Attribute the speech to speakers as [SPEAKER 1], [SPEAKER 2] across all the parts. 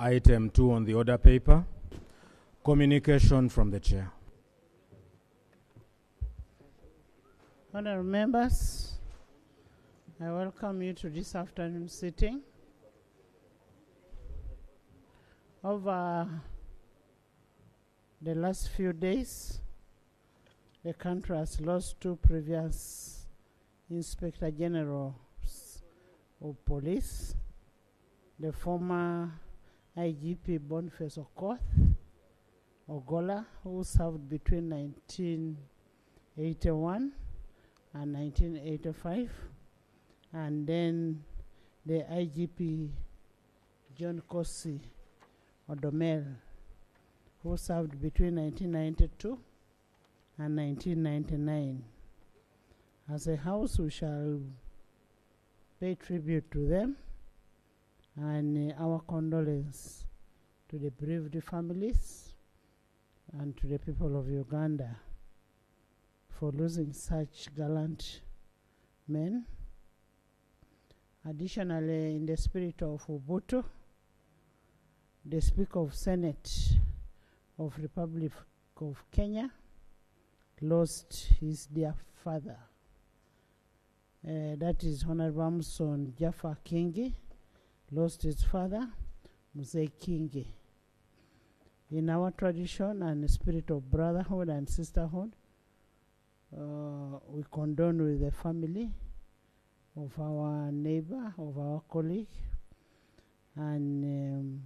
[SPEAKER 1] Item 2 on the order paper, communication from the chair.
[SPEAKER 2] Honourable members, I welcome you to this afternoon sitting. Over the last few days, the country has lost two previous Inspector Generals of Police, the former IGP Boniface Ogola, who served between 1981 and 1985, and then the IGP John Kosi Odomel, who served between 1992 and 1999. As a house, we shall pay tribute to them and our condolence to the bereaved families and to the people of Uganda for losing such gallant men. Additionally, in the spirit of Ubuntu, the Speaker of Senate of Republic of Kenya lost his dear father. That is Honorable Amson Jaffa Kingi, lost his father, Mzee Kingi. In our tradition and spirit of brotherhood and sisterhood, we condone with the family of our neighbor, of our colleague, and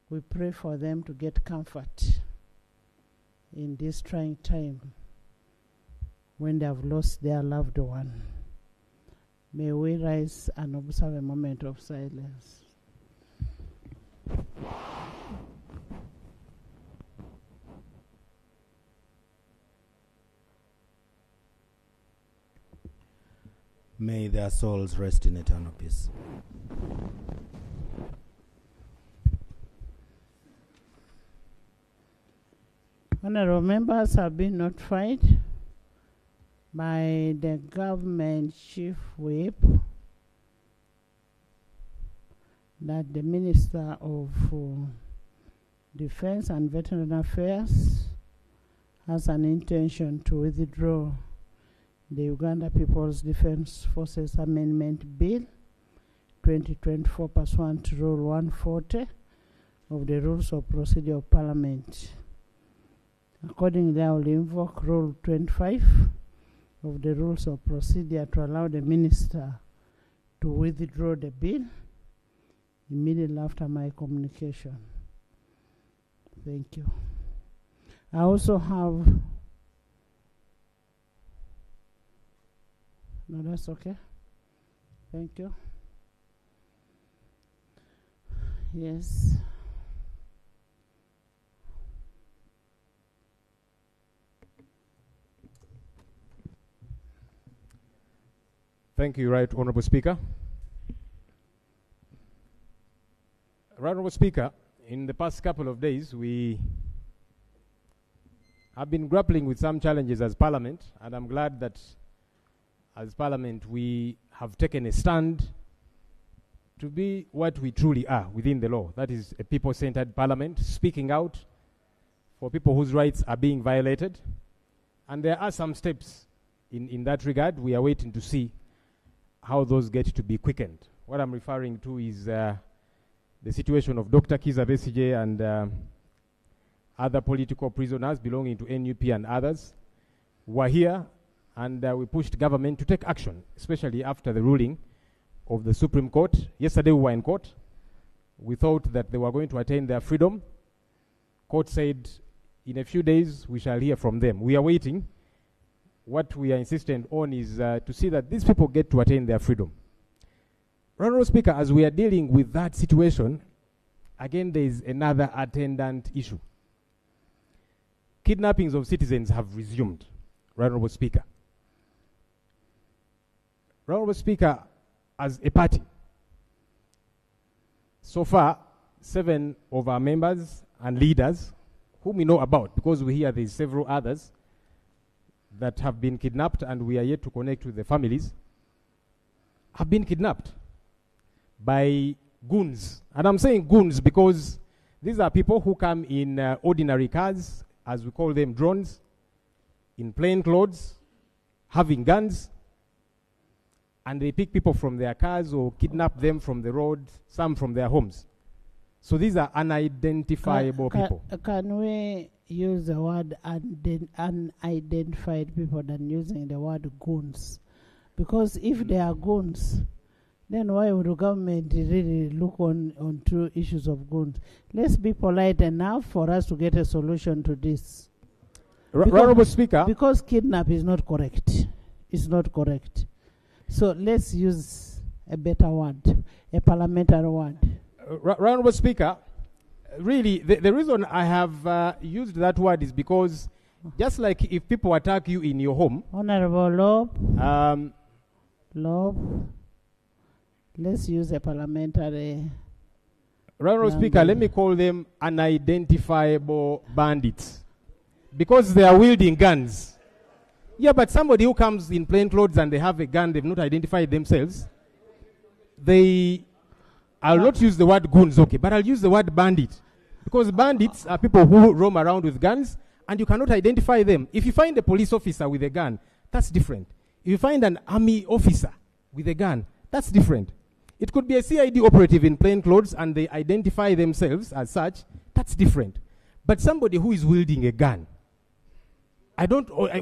[SPEAKER 2] we pray for them to get comfort in this trying time when they have lost their loved one. May we rise and observe a moment of silence.
[SPEAKER 1] May their souls rest in eternal peace.
[SPEAKER 2] Honourable members have been notified by the government chief whip that the Minister of Defense and Veteran Affairs has an intention to withdraw the Uganda People's Defense Forces Amendment Bill 2024 pursuant to Rule 140 of the Rules of Procedure of Parliament. Accordingly, I will invoke Rule 25 of the Rules of Procedure to allow the Minister to withdraw the bill immediately after my communication. Thank you. I also have... No, that's okay. Thank you. Yes.
[SPEAKER 3] Thank you, Right Honourable Speaker. Right Honourable Speaker, in the past couple of days, we have been grappling with some challenges as Parliament, and I'm glad that as Parliament we have taken a stand to be what we truly are within the law. That is a people-centered Parliament, speaking out for people whose rights are being violated. And there are some steps in that regard. We are waiting to see how those get to be quickened. What I'm referring to is the situation of Dr. KIIZA BESIGYE and other political prisoners belonging to NUP and others who are here, and we pushed government to take action, especially after the ruling of the Supreme Court. Yesterday we were in court. We thought that they were going to attain their freedom. Court said in a few days we shall hear from them. We are waiting. What we are insistent on is to see that these people get to attain their freedom. Honourable Speaker, as we are dealing with that situation, again there is another attendant issue. Kidnappings of citizens have resumed, Honourable Speaker. Honourable Speaker, as a party, so far 7 of our members and leaders, whom we know about, because we hear there's several others that have been kidnapped and we are yet to connect with the families, have been kidnapped by goons. And I'm saying goons because these are people who come in ordinary cars, as we call them, drones, in plain clothes, having guns, and they pick people from their cars or kidnap them from the road, some from their homes. So these are unidentifiable people.
[SPEAKER 2] Can we use the word unidentified people than using the word goons? Because if they are goons, then why would the government really look on true issues of goons? Let's be polite enough for us to get a solution to this.
[SPEAKER 3] Honorable Speaker.
[SPEAKER 2] Because kidnap is not correct. It's not correct. So let's use a better word, a parliamentary word.
[SPEAKER 3] Honorable Speaker, really, the reason I have used that word is because just like if people attack you in your home.
[SPEAKER 2] Honorable Lob, let's use a parliamentary.
[SPEAKER 3] Honorable Speaker, let me call them unidentifiable bandits because they are wielding guns. Yeah, but somebody who comes in plain clothes and they have a gun, they've not identified themselves. I'll not use the word goons, okay, but I'll use the word bandit. Because bandits are people who roam around with guns and you cannot identify them. If you find a police officer with a gun, that's different. If you find an army officer with a gun, that's different. It could be a CID operative in plain clothes and they identify themselves as such, that's different. But somebody who is wielding a gun, I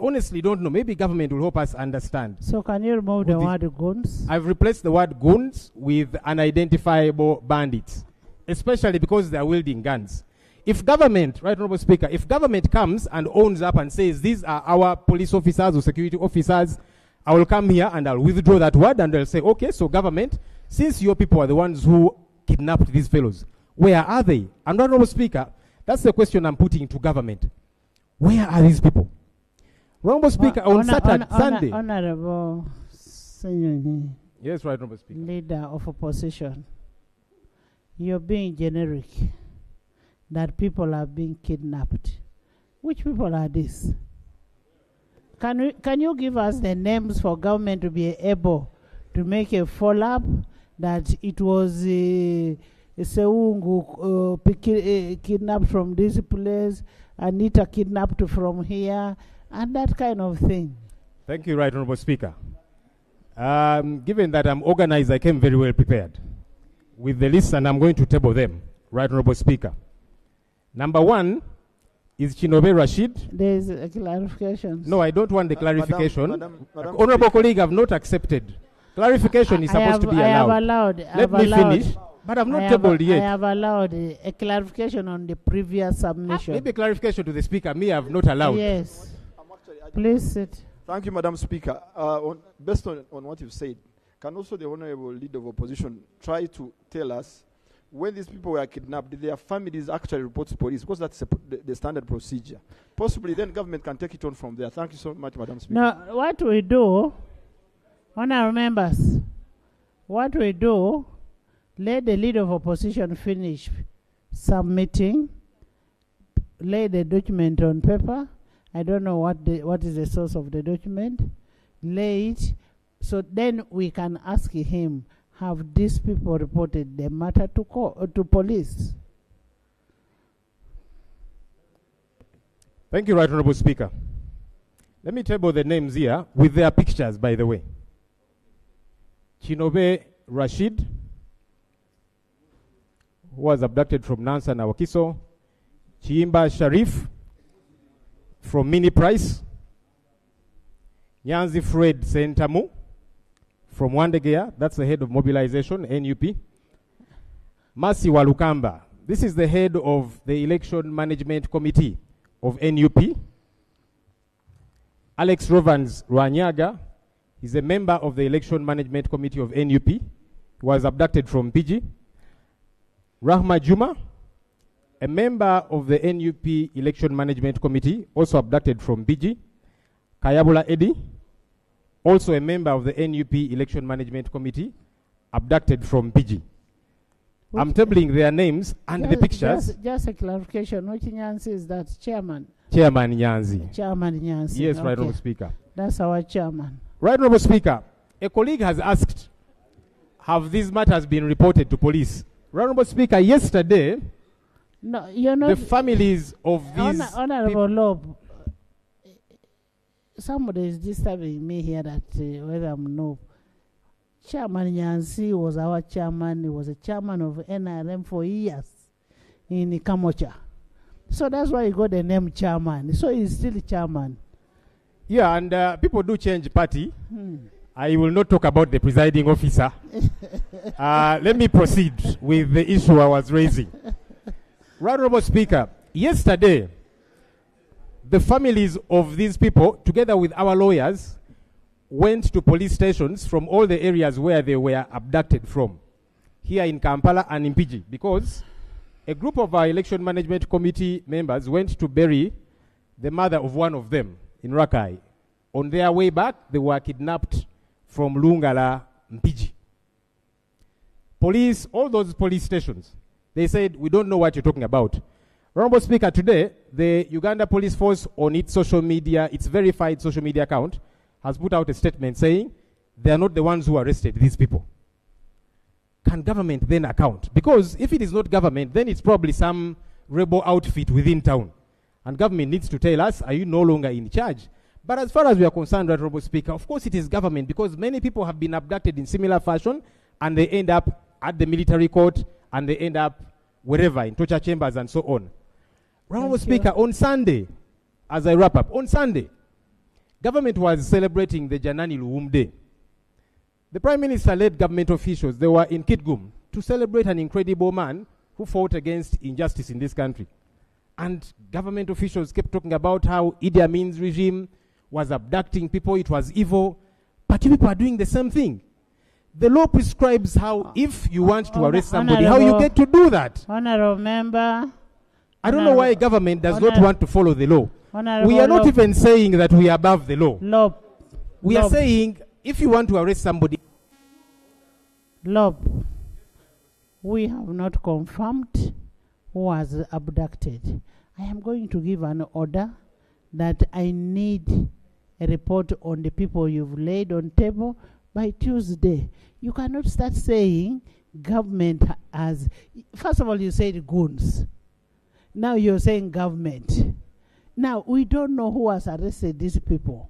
[SPEAKER 3] honestly don't know. Maybe government will help us understand.
[SPEAKER 2] So can you remove the word goons?
[SPEAKER 3] I've replaced the word goons with unidentifiable bandits, especially because they are wielding guns. If government, right, Honorable Speaker, if government comes and owns up and says these are our police officers or security officers, I will come here and I'll withdraw that word and I'll say, okay, so government, since your people are the ones who kidnapped these fellows, where are they? And Honorable Speaker, that's the question I'm putting to government. Where are these people? Honorable Speaker, on Sunday.
[SPEAKER 2] Honorable Senyonyi.
[SPEAKER 3] Yes, right, Honorable Speaker.
[SPEAKER 2] Leader of opposition. You're being generic. That people are being kidnapped. Which people are these? Can you give us the names for government to be able to make a follow-up that it was Seungu kidnapped from this place, Anita kidnapped from here, and that kind of thing?
[SPEAKER 3] Thank you, Right Honorable Speaker. Given that I'm organized, I came very well prepared with the list, and I'm going to table them, Right Honorable Speaker. Number 1 is Chinobe Rashid.
[SPEAKER 2] There is a clarification.
[SPEAKER 3] No, I don't want the clarification.
[SPEAKER 4] Madam
[SPEAKER 3] Honorable colleague, I've not accepted. Clarification is supposed to be allowed. Let me finish. But I've not tabled yet.
[SPEAKER 2] I have allowed a clarification on the previous submission.
[SPEAKER 3] Maybe clarification to the Speaker. Me, I have not allowed.
[SPEAKER 2] Yes. Please sit.
[SPEAKER 4] Thank you, Madam Speaker. Based on what you've said, can also the Honorable Leader of Opposition try to tell us when these people were kidnapped, did their families actually report to police? Because that's the standard procedure. Possibly then government can take it on from there. Thank you so much, Madam Speaker.
[SPEAKER 2] Now, what we do, honourable members, what we do, let the Leader of Opposition finish submitting, lay the document on paper. I don't know what is the source of the document. Lay it, so then we can ask him, have these people reported the matter to police?
[SPEAKER 3] Thank you, Right Honorable Speaker. Let me table the names here with their pictures, by the way. Chinobe Rashid, who was abducted from Nansa and Awakiso. Chiimba Sharif from Mini Price. Nyanzi Fred Sentamu from Wandegea, that's the head of mobilization, NUP. Masi Walukamba, this is the head of the election management committee of NUP. Alex Rovans Rwanyaga is a member of the election management committee of NUP, was abducted from PG. Rahma Juma, a member of the NUP election management committee, also abducted from PG. Kayabula Eddy, also a member of the NUP election management committee, abducted from PG. I'm tabling their names and the pictures.
[SPEAKER 2] Just a clarification. Which Nyanzi is that? Chairman?
[SPEAKER 3] Chairman Nyanzi.
[SPEAKER 2] Chairman Nyanzi.
[SPEAKER 3] Yes,
[SPEAKER 2] okay.
[SPEAKER 3] Right Honorable Speaker.
[SPEAKER 2] That's our chairman.
[SPEAKER 3] Right Honorable Speaker, a colleague has asked, have these matters been reported to police? Honorable Speaker, yesterday,
[SPEAKER 2] No, you're not.
[SPEAKER 3] the families of these
[SPEAKER 2] Honorable Lob, somebody is disturbing me here that whether I'm no. Chairman Nyansi was our chairman. He was a chairman of NRM for years in Kamocha. So that's why he got the name chairman. So he's still chairman.
[SPEAKER 3] Yeah, and people do change party. I will not talk about the presiding officer. Let me proceed with the issue I was raising. Honorable Speaker, yesterday, the families of these people, together with our lawyers, went to police stations from all the areas where they were abducted from, here in Kampala and in PG, because a group of our election management committee members went to bury the mother of one of them in Rakai. On their way back, they were kidnapped from Lungala, Mpiji. Police, all those police stations, they said, we don't know what you're talking about. Honorable Speaker, today, the Uganda Police Force on its social media, its verified social media account, has put out a statement saying they are not the ones who arrested these people. Can government then account? Because if it is not government, then it's probably some rebel outfit within town. And government needs to tell us, are you no longer in charge? But as far as we are concerned, Honorable Speaker, of course it is government, because many people have been abducted in similar fashion, and they end up at the military court, and they end up wherever, in torture chambers and so on. Honorable Speaker, on Sunday, as I wrap up, on Sunday, government was celebrating the Janani Luwum Day. The Prime Minister led government officials, they were in Kitgum, to celebrate an incredible man who fought against injustice in this country. And government officials kept talking about how Idi Amin's regime was abducting people, it was evil, but you people are doing the same thing. The law prescribes how, if you want to arrest somebody, how you get to do that.
[SPEAKER 2] Honorable Member.
[SPEAKER 3] I don't know why government does not want to follow the law.
[SPEAKER 2] Honorable
[SPEAKER 3] We are not
[SPEAKER 2] Lob.
[SPEAKER 3] even saying that we are above the law.
[SPEAKER 2] Lob.
[SPEAKER 3] We are saying, if you want to arrest somebody.
[SPEAKER 2] Lob, we have not confirmed who was abducted. I am going to give an order that I need a report on the people you've laid on table by Tuesday. You cannot start saying government has, first of all you said goons. Now you're saying government. Now we don't know who has arrested these people.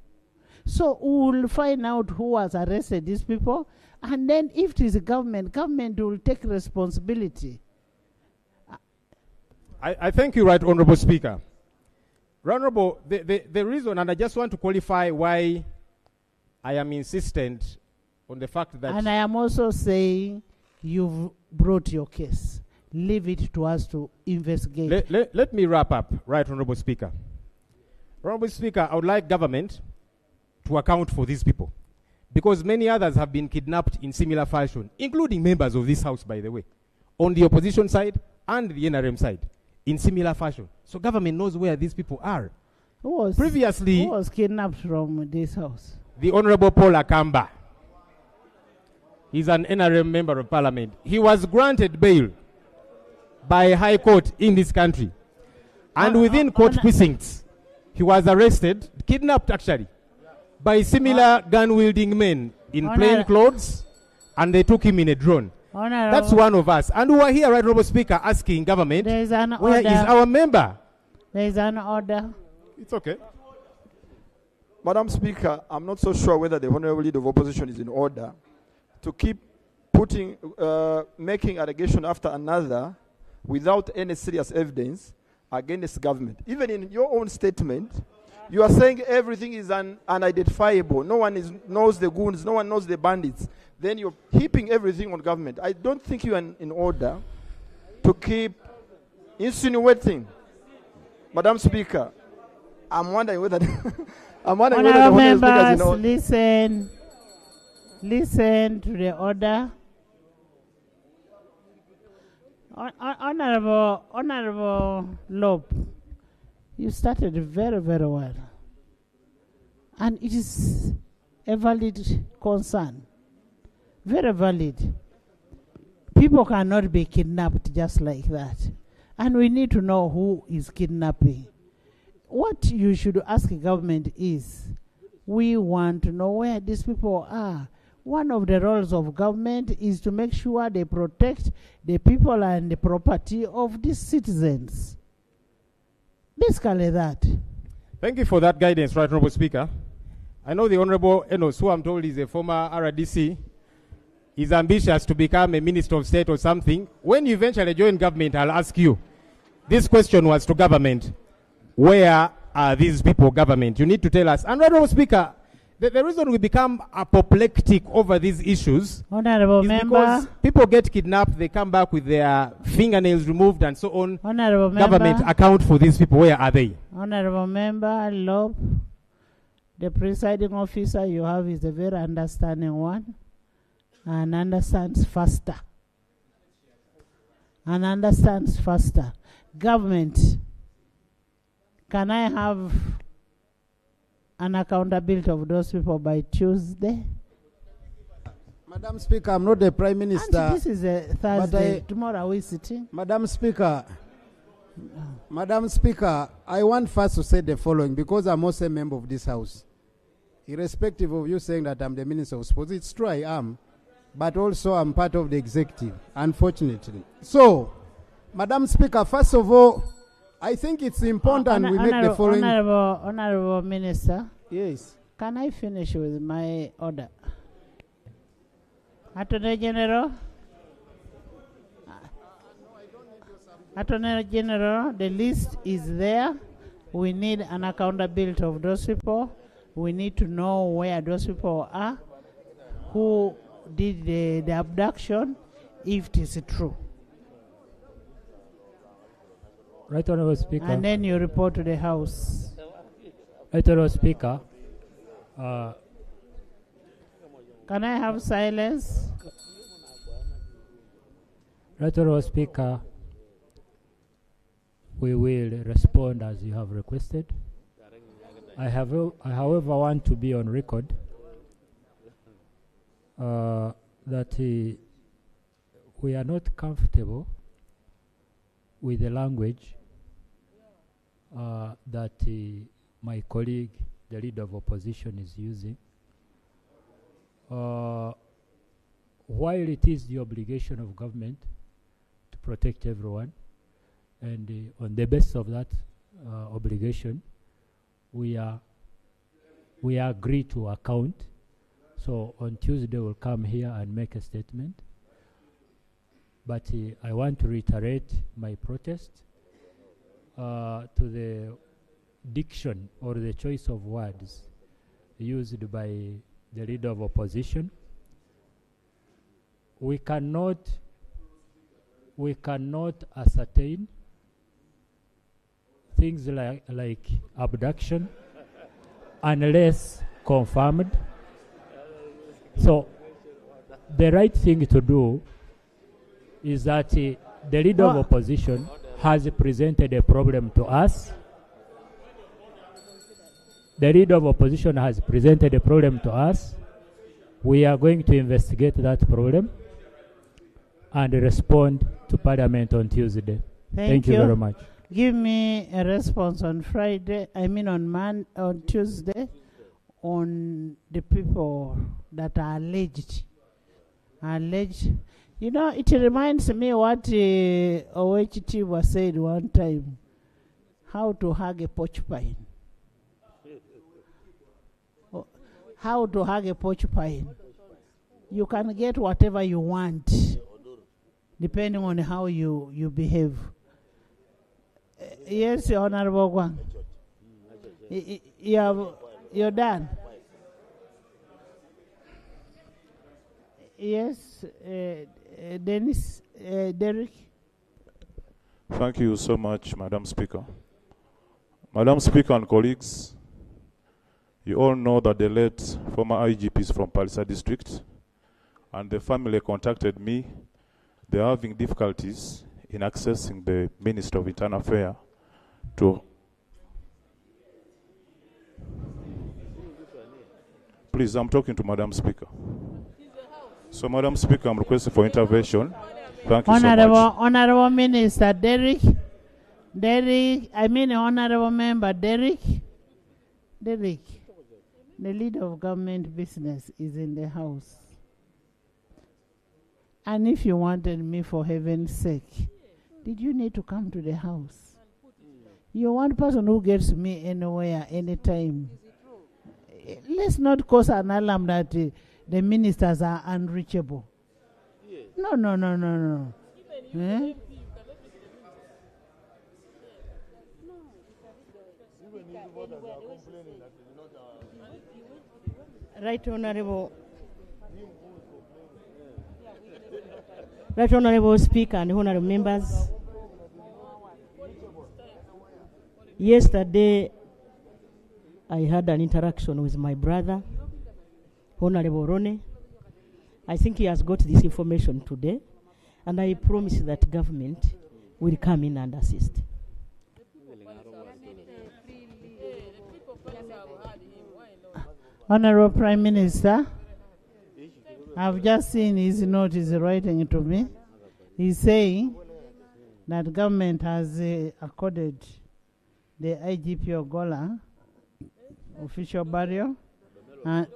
[SPEAKER 2] So we will find out who has arrested these people, and then if it is a government, government will take responsibility.
[SPEAKER 3] I thank you, Right Honorable Speaker. Honorable, the reason, and I just want to qualify why I am insistent on the fact that...
[SPEAKER 2] And I am also saying you've brought your case. Leave it to us to investigate.
[SPEAKER 3] Let me wrap up, Right Honorable Speaker. Honorable Speaker, I would like government to account for these people, because many others have been kidnapped in similar fashion, including members of this House, by the way, on the opposition side and the NRM side, in similar fashion. So government knows where these people are.
[SPEAKER 2] Who was kidnapped from this House?
[SPEAKER 3] The Honorable Paul Akamba. He's an NRM member of Parliament. He was granted bail by a high court in this country. And within court precincts, he was arrested, kidnapped actually, by similar gun-wielding men in plain clothes, and they took him in a drone. That's one of us. And we are here, Right Honorable Speaker, asking government, where is our member?
[SPEAKER 2] There is an order.
[SPEAKER 3] It's okay.
[SPEAKER 4] Madam Speaker, I'm not so sure whether the Honorable Leader of Opposition is in order to keep putting, making allegation after another without any serious evidence against government. Even in your own statement, you are saying everything is unidentifiable. No one knows the goons, no one knows the bandits. Then you're heaping everything on government. I don't think you are in order to keep insinuating. Madam Speaker, I'm wondering whether I'm wondering whether the Honorable Speaker is in order.
[SPEAKER 2] Listen to the order. Honorable Lob, you started very, very well. And it is a valid concern. Very valid. People cannot be kidnapped just like that. And we need to know who is kidnapping. What you should ask the government is, we want to know where these people are. one of the roles of government is to make sure they protect the people and the property of the citizens. Basically that.
[SPEAKER 3] Thank you for that guidance, Right Honorable Speaker. I know the Honorable Enos, who I'm told is a former RDC, is ambitious to become a Minister of State or something. When you eventually join government, I'll ask you. This question was to government. Where are these people, government? You need to tell us. And Right Honorable Speaker, the reason we become apoplectic over these issues
[SPEAKER 2] Honorable
[SPEAKER 3] is
[SPEAKER 2] Member,
[SPEAKER 3] because people get kidnapped, they come back with their fingernails removed and so on.
[SPEAKER 2] Honorable
[SPEAKER 3] Government
[SPEAKER 2] Member,
[SPEAKER 3] account for these people. Where are they?
[SPEAKER 2] Honorable Member Lob, the presiding officer you have is a very understanding one and understands faster. Government, can I have an accountability of those people by Tuesday?
[SPEAKER 5] Madam Speaker, I'm not the Prime Minister.
[SPEAKER 2] Auntie, this is a Thursday. Tomorrow are we sitting?
[SPEAKER 5] Madam Speaker, I want first to say the following, because I'm also a member of this House. Irrespective of you saying that I'm the Minister of Sports, it's true I am, but also I'm part of the executive, unfortunately. So, Madam Speaker, first of all, I think it's important we make the following.
[SPEAKER 2] Honorable Minister.
[SPEAKER 5] Yes.
[SPEAKER 2] Can I finish with my order? Attorney General. Attorney General, the list is there. We need an accountability of those people. We need to know where those people are, who did the abduction, if it is true.
[SPEAKER 6] Right Honorable Speaker.
[SPEAKER 2] And then you report to the House.
[SPEAKER 6] Right Honorable Speaker.
[SPEAKER 2] Can I have silence?
[SPEAKER 6] Right Honorable Speaker. We will respond as you have requested. I however want to be on record that we are not comfortable with the language that my colleague, the leader of opposition, is using. While it is the obligation of government to protect everyone, and on the basis of that obligation, we agree to account. So on Tuesday we'll come here and make a statement. But I want to reiterate my protest to the diction or the choice of words used by the leader of opposition. We cannot ascertain things like abduction unless confirmed. So the right thing to do is that the leader of opposition has presented a problem to us. The leader of opposition has presented a problem to us. We are going to investigate that problem and respond to Parliament on Tuesday. Thank you very much.
[SPEAKER 2] Give me a response on Friday, on Tuesday, on the people that are alleged. You know, it reminds me what OHT was said one time, how to hug a porcupine. How to hug a porcupine. You can get whatever you want, depending on how you behave. Yes, Honorable Gwang. You're done. Yes, Dennis, Derek.
[SPEAKER 7] Thank you so much, Madam Speaker. Madam Speaker and colleagues, you all know that the late former IGP is from Palisa District, and the family contacted me. They are having difficulties in accessing the Minister of Internal Affairs to... Please, I'm talking to Madam Speaker. So, Madam Speaker, I'm requesting for intervention. Thank you so much.
[SPEAKER 2] Honorable Minister Derek, Honorable Member Derek, the leader of government business is in the House. And if you wanted me, for heaven's sake, did you need to come to the house? You're one person who gets me anywhere, anytime. Let's not cause an alarm that the ministers are unreachable. No. Eh?
[SPEAKER 8] Right Honorable Speaker and honorable members, yesterday I had an interaction with my brother, Honorable Rone. I think he has got this information today, and I promise that government will come in and assist.
[SPEAKER 2] Honorable Prime Minister, I've just seen his note is writing to me. He's saying that government has accorded the IGP Ogola official burial and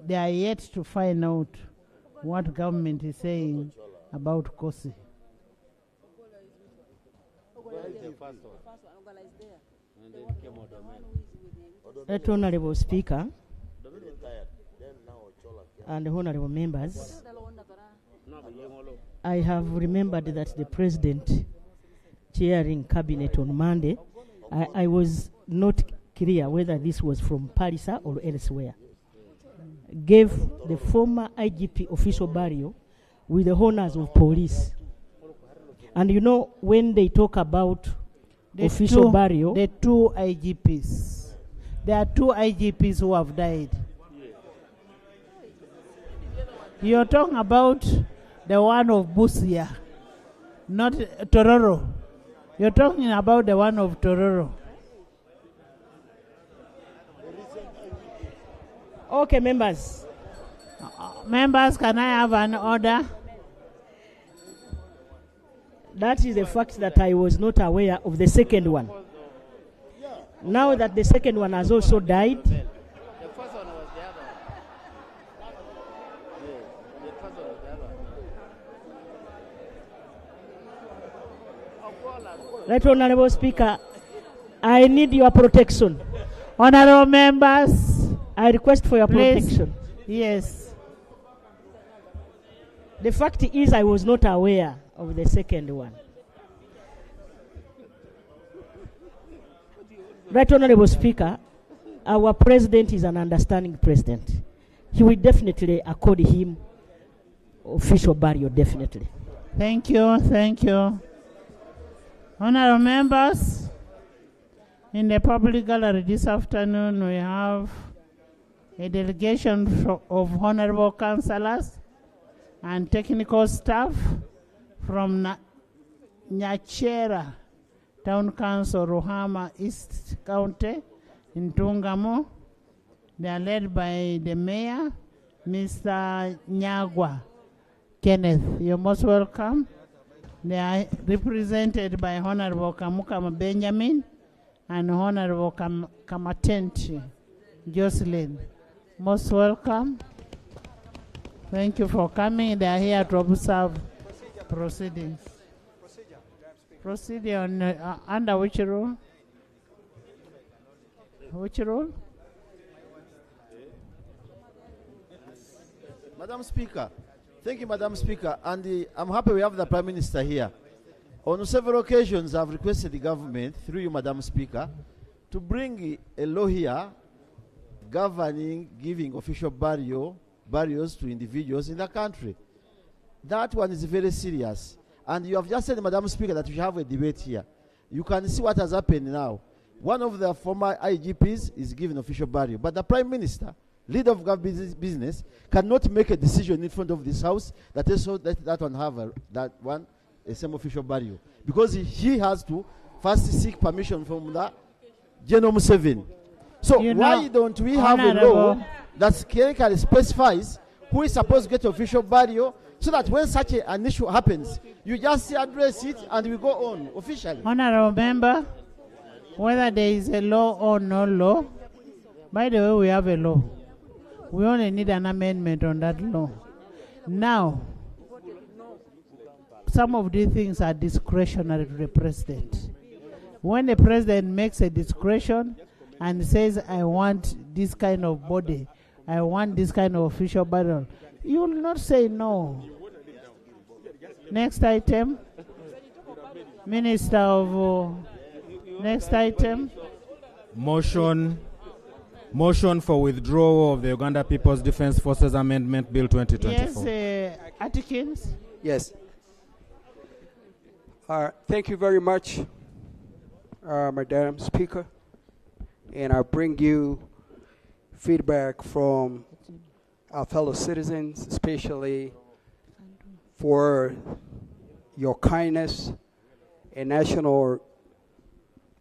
[SPEAKER 2] they are yet to find out what government is saying about Kosi.
[SPEAKER 8] Right Honorable Speaker and honorable members, I have remembered that the President chairing cabinet on Monday, I was not clear whether this was from Palisa or elsewhere, gave the former IGP official burial with the honors of police. And you know, when they talk about the official burial,
[SPEAKER 2] the two IGPs, there are two IGPs who have died. You're talking about the one of Busia, not Tororo. You're talking about the one of Tororo.
[SPEAKER 8] Okay, members.
[SPEAKER 2] Members, can I have an order?
[SPEAKER 8] That is the fact that I was not aware of the second one. Now that the second one has also died,
[SPEAKER 9] the first one was the other one. The first one was the other one.
[SPEAKER 8] Right Honorable Speaker, I need your protection.
[SPEAKER 2] Honorable members,
[SPEAKER 8] I request for your
[SPEAKER 2] please.
[SPEAKER 8] protection.
[SPEAKER 2] Yes.
[SPEAKER 8] The fact is I was not aware of the second one. Right Honorable Speaker, our president is an understanding president. He will definitely accord him official burial, definitely.
[SPEAKER 2] Thank you, thank you. Honorable members, in the public gallery this afternoon we have a delegation of honorable councillors and technical staff from Nyachera Town Council, Rohama East County in Tungamo. They are led by the mayor, Mr. Nyagwa Kenneth. You're most welcome. They are represented by Honorable Kamukama Benjamin and Honorable Kamatenti Jocelyn. Most welcome. Thank you for coming. They are here to observe proceedings. Procedure on under which rule? Which rule?
[SPEAKER 9] Madam Speaker, thank you, Madam Speaker, and I'm happy we have the Prime Minister here. On several occasions, I've requested the government, through you, Madam Speaker, to bring a law here governing giving official burials to individuals in the country. That one is very serious. And you have just said, Madam Speaker, that we have a debate here. You can see what has happened now. One of the former IGPs is given official burial, but the Prime Minister, leader of government business, cannot make a decision in front of this house that that one have a same official burial, because he has to first seek permission from the Genome 7. So why don't we have a law that clearly specifies who is supposed to get official burial, so that when such an issue happens, you just address it and we go on officially?
[SPEAKER 2] Honorable member, whether there is a law or no law, By the way, we have a law. We only need an amendment on that law. Now, some of these things are discretionary to the president. When the president makes a discretion and says, I want this kind of body, I want this kind of official battle, you will not say no. Next item. Minister of... next item.
[SPEAKER 1] Motion for withdrawal of the Uganda People's Defense Forces Amendment Bill 2024.
[SPEAKER 2] Yes, Atkins.
[SPEAKER 10] Yes. Thank you very much, Madam Speaker. And I bring you feedback from our fellow citizens, especially for your kindness and national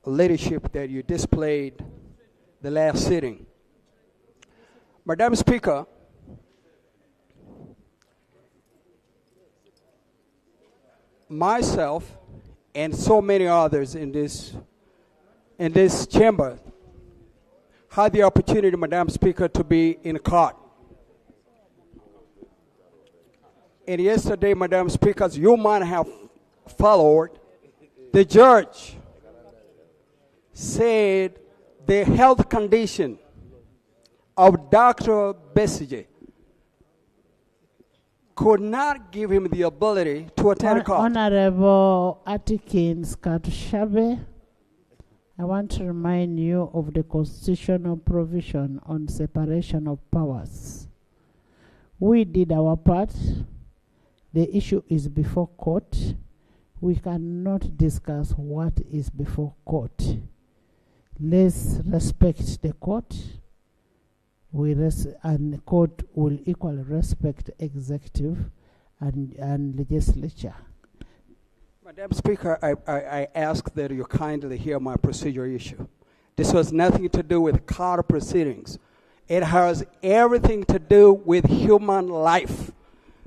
[SPEAKER 10] leadership that you displayed the last sitting. Madam Speaker, myself and so many others in this chamber had the opportunity, Madam Speaker, to be in court. And yesterday, Madam Speaker, as you might have followed, the judge said the health condition of Dr. BESIGYE could not give him the ability to attend court.
[SPEAKER 2] Honorable Atkins Katushabe, I want to remind you of the constitutional provision on separation of powers. We did our part. The issue is before court. We cannot discuss what is before court. Let's respect the court. And the court will equally respect executive and legislature.
[SPEAKER 10] Madam Speaker, I ask that you kindly hear my procedure issue. This has nothing to do with court proceedings. It has everything to do with human life.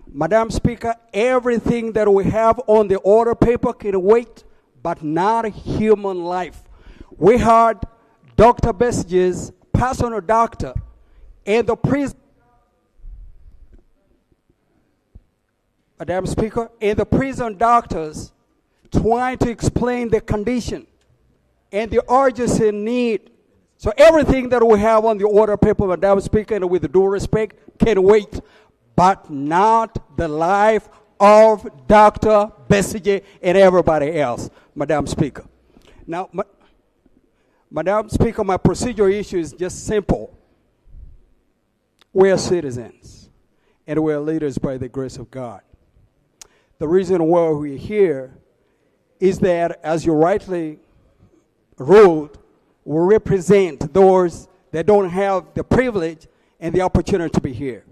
[SPEAKER 10] Madam Speaker, everything that we have on the order paper can wait, but not human life. We heard Dr. BESIGY'S personal doctor and the prison. Madam Speaker, and the prison doctors trying to explain the condition and the urgency need. So everything that we have on the order paper, Madam Speaker, and with due respect, can wait, but not the life of Dr. BESIGYE and everybody else, Madam Speaker. Now, Madam Speaker, my procedural issue is just simple. We are citizens, and we are leaders by the grace of God. The reason why we're here is that, as you rightly ruled, we represent those that don't have the privilege and the opportunity to be here.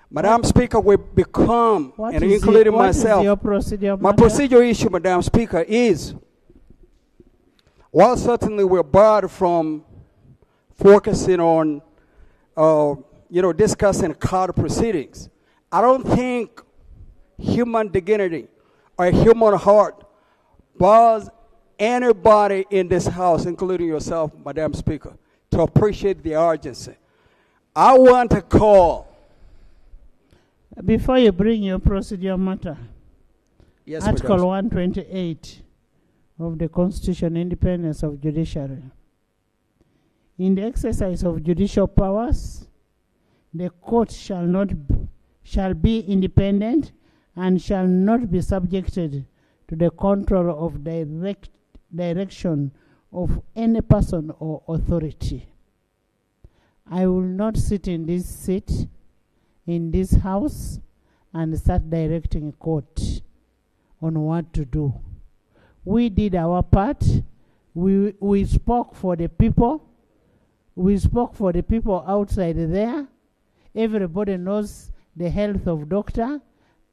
[SPEAKER 10] Madam Speaker, we become, and including myself, my procedural issue, Madam Speaker, is, while certainly we're barred from focusing on, discussing court proceedings, I don't think human dignity or human heart bars anybody in this house, including yourself, Madam Speaker, to appreciate the urgency. I want to call.
[SPEAKER 2] Before you bring your procedure matter,
[SPEAKER 10] yes,
[SPEAKER 2] Article 128 of the Constitution, independence of judiciary. In the exercise of judicial powers, the court shall be independent and shall not be subjected to the control of direction of any person or authority. I will not sit in this seat, in this house, and start directing a court on what to do. We did our part. We spoke for the people. We spoke for the people outside there. Everybody knows the health of doctor.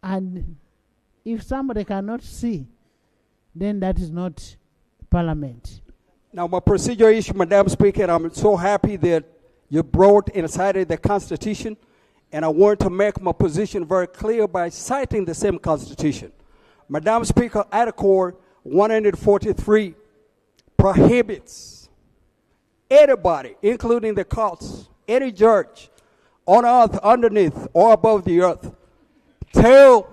[SPEAKER 2] And if somebody cannot see, then that is not parliament.
[SPEAKER 10] Now, my procedural issue, Madam Speaker, I'm so happy that you brought and cited the Constitution, and I want to make my position very clear by citing the same Constitution. Madam Speaker, Article 143 prohibits anybody, including the courts, any judge on earth, underneath, or above the earth, to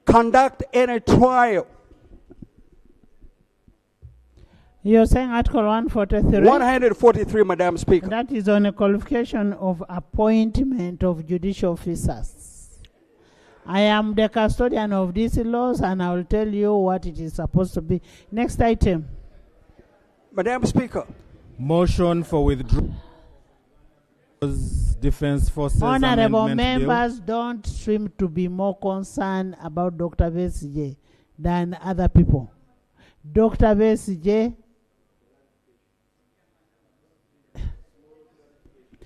[SPEAKER 10] conduct any trial.
[SPEAKER 2] You're saying Article 143?
[SPEAKER 10] 143, Madam Speaker.
[SPEAKER 2] That is on a qualification of appointment of judicial officers. I am the custodian of these laws, and I will tell you what it is supposed to be. Next item.
[SPEAKER 10] Madam Speaker.
[SPEAKER 1] Motion for withdrawal. Defense Forces
[SPEAKER 2] Honorable
[SPEAKER 1] Amendment
[SPEAKER 2] members
[SPEAKER 1] Bill.
[SPEAKER 2] don't seem to be more concerned about Dr. BESIGYE than other people. Dr. BESIGYE.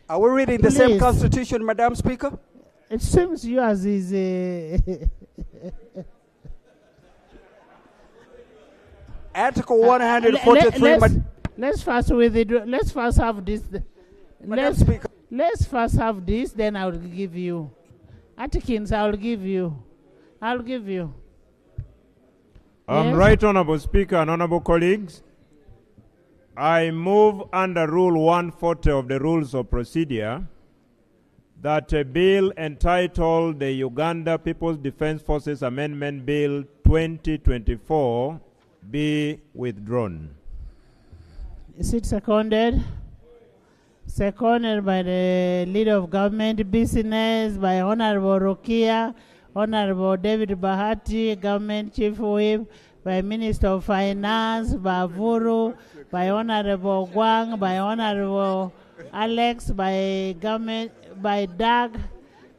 [SPEAKER 10] Are we reading the same constitution, Madam Speaker?
[SPEAKER 2] It seems yours is
[SPEAKER 10] Article 143.
[SPEAKER 2] Let's first withdraw. Let's first have this. Let's first have this, then I will give you. Atkins, I will give you. I'll give you.
[SPEAKER 11] Yes? Right, Honorable Speaker and Honorable colleagues, I move under Rule 140 of the Rules of Procedure that a bill entitled the Uganda People's Defense Forces Amendment Bill 2024 be withdrawn.
[SPEAKER 2] Is it seconded? Seconded by the Leader of Government Business, by Honorable Rokia, Honorable David Bahati, Government Chief Whip, by Minister of Finance, by Vuru, by Honorable Gwang, by Honorable Alex, by Government, by Doug,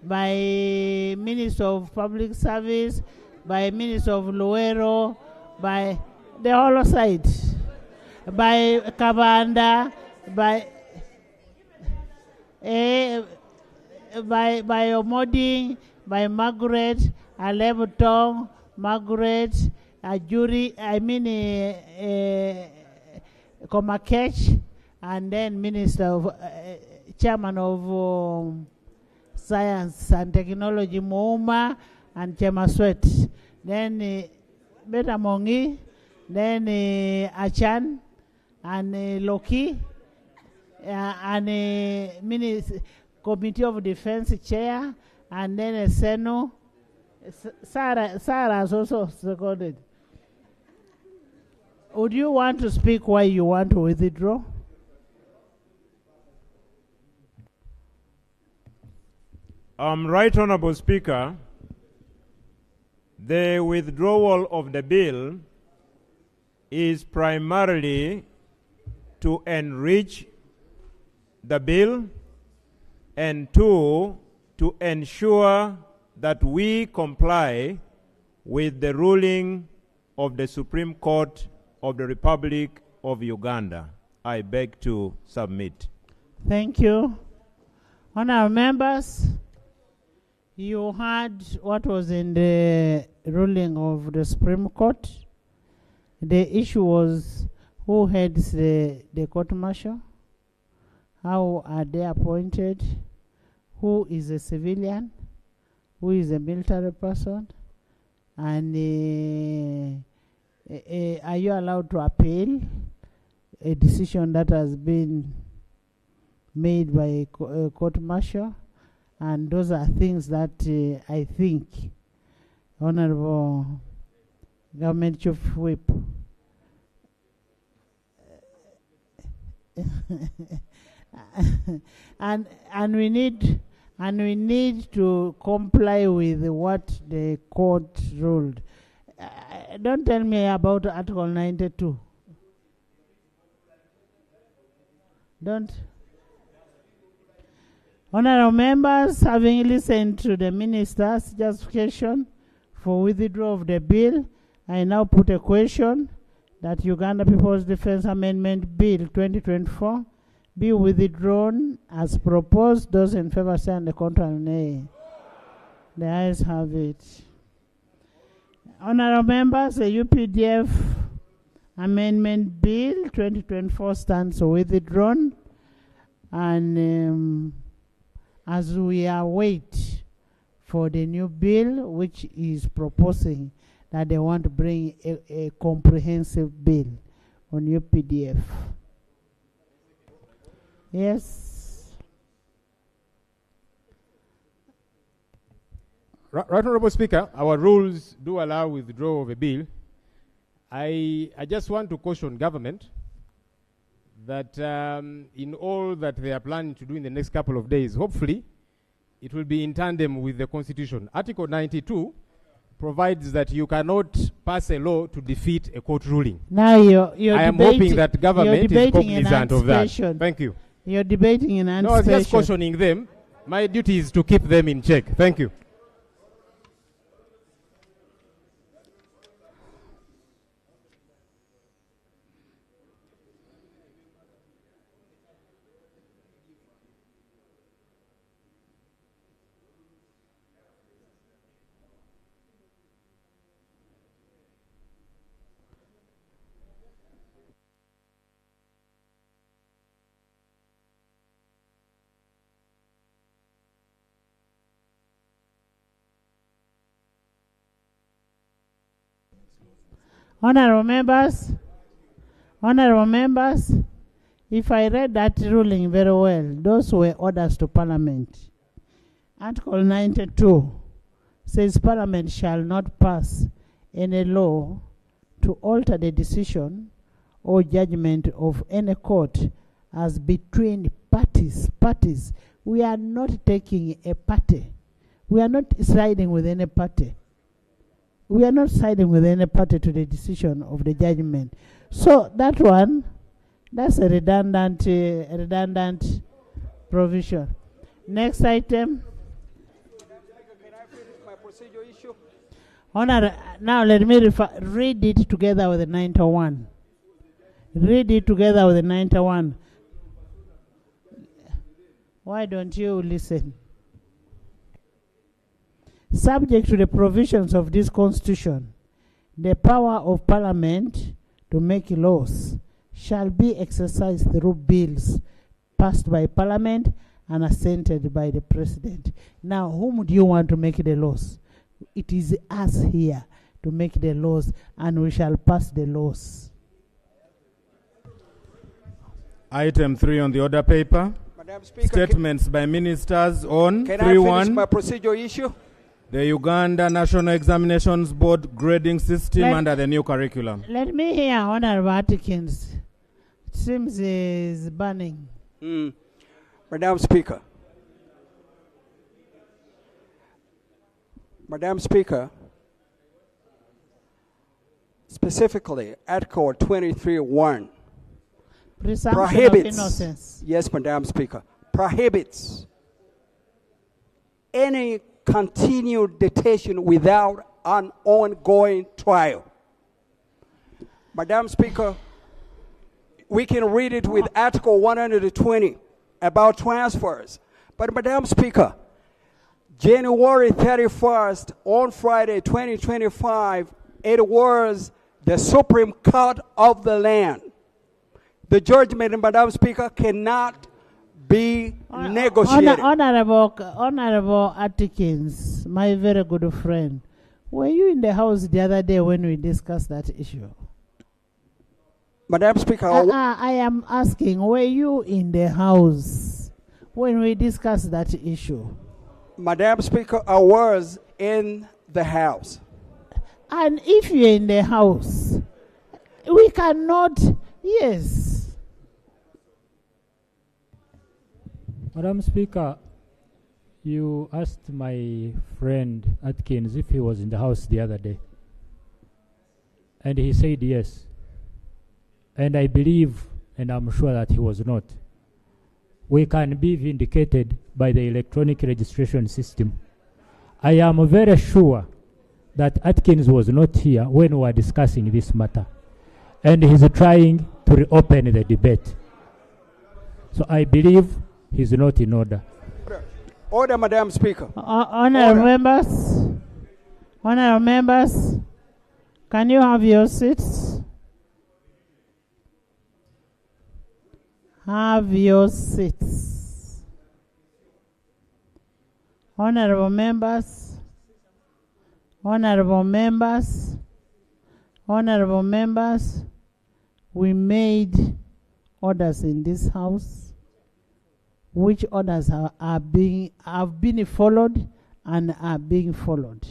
[SPEAKER 2] by Minister of Public Service, by Minister of Luero, by the whole side, by Kabanda, by Omoding, by Margaret, Alebutong, Margaret, Ajuri, Komakech, and then Minister of, Chairman of Science and Technology, Mouma, and Chemaswet. Then Betamongi, then Achan, and Loki, and Committee of Defense Chair, and then Seno. Sarah has also seconded. Would you want to speak why you want to withdraw?
[SPEAKER 11] Right, Honorable Speaker, the withdrawal of the bill is primarily to enrich the bill and to ensure that we comply with the ruling of the Supreme Court of the Republic of Uganda. I beg to submit.
[SPEAKER 2] Thank you. Honorable members, you heard what was in the ruling of the Supreme Court. The issue was who heads the court-martial, how are they appointed, who is a civilian, who is a military person, and are you allowed to appeal a decision that has been made by a court-martial? And those are things that I think Honorable Government Chief Whip and we need to comply with what the court ruled. Don't tell me about Article 92. Don't. Honorable members, having listened to the minister's justification for withdrawal of the bill, I now put a question that Uganda People's Defense Amendment Bill 2024 be withdrawn as proposed. Those in favor say on the contrary, nay. The ayes have it. Honorable members, the UPDF Amendment Bill 2024 stands withdrawn, and as we await for the new bill, which is proposing that they want to bring a comprehensive bill on UPDF. Yes.
[SPEAKER 3] Right, Honorable Speaker, our rules do allow withdrawal of a bill. I just want to caution government that in all that they are planning to do in the next couple of days, hopefully it will be in tandem with the Constitution. Article 92 provides that you cannot pass a law to defeat a court ruling.
[SPEAKER 2] Now you're
[SPEAKER 3] I am hoping that government is cognizant of that. Thank you.
[SPEAKER 2] You're debating in anticipation.
[SPEAKER 3] No, I was just cautioning them. My duty is to keep them in check. Thank you.
[SPEAKER 2] Honorable members, if I read that ruling very well, those were orders to Parliament. Article 92 says Parliament shall not pass any law to alter the decision or judgment of any court as between parties. We are not taking a party. We are not siding with any party. We are not siding with any party to the decision of the judgment. So that one, that's a redundant provision. Next item.
[SPEAKER 10] Can I finish my procedural issue?
[SPEAKER 2] Now let me read it together with the 91. Read it together with the 91. Why don't you listen? Subject to the provisions of this Constitution, the power of Parliament to make laws shall be exercised through bills passed by Parliament and assented by the President. Now, whom do you want to make the laws? It is us here to make the laws, and we shall pass the laws.
[SPEAKER 1] Item 3 on the order paper.
[SPEAKER 10] Madam Speaker,
[SPEAKER 1] Statements by ministers on
[SPEAKER 10] can I finish my procedural issue?
[SPEAKER 1] The Uganda National Examinations Board grading system under the new curriculum.
[SPEAKER 2] Let me hear Honorable Atkins. It seems is burning.
[SPEAKER 10] Madam Speaker, specifically Article 23(1)
[SPEAKER 2] Presumption of innocence.
[SPEAKER 10] Yes, Madam Speaker, prohibits any continued detention without an ongoing trial. Madam Speaker, we can read it with Article 120 about transfers. But Madam Speaker, January 31st, on Friday 2025, it was the Supreme Court of the land. The judgment, Madam Speaker, cannot be negotiated.
[SPEAKER 2] Honorable Atkins, my very good friend, were you in the house the other day when we discussed that issue?
[SPEAKER 10] Madam Speaker,
[SPEAKER 2] I am asking, were you in the house when we discussed that issue?
[SPEAKER 10] Madam Speaker, I was in the house.
[SPEAKER 2] And if you're in the house, we cannot, yes.
[SPEAKER 6] Madam Speaker, you asked my friend Atkins if he was in the house the other day. And he said yes. And I believe, and I'm sure that he was not. We can be vindicated by the electronic registration system. I am very sure that Atkins was not here when we were discussing this matter. And he's trying to reopen the debate. So I believe he's not in order.
[SPEAKER 10] Order, Madam Speaker.
[SPEAKER 2] Honorable members, can you have your seats? Have your seats. Honorable members, we made orders in this house which orders have been followed and are being followed.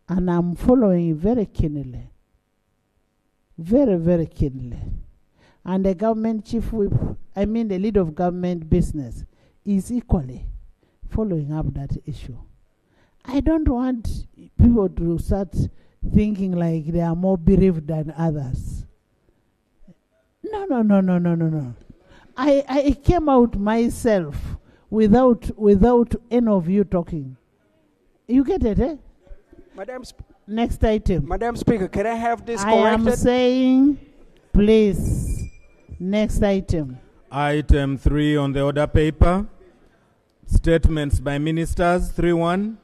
[SPEAKER 2] And I'm following very keenly. Very, very keenly. And the government chief whip, the lead of government business, is equally following up that issue. I don't want people to start thinking like they are more bereaved than others. No. I came out myself without any of you talking. You get it, eh? Next item.
[SPEAKER 10] Madam Speaker, can I have this corrected?
[SPEAKER 2] I am saying, please, next item.
[SPEAKER 1] Item 3 on the order paper. Statements by ministers, 3-1.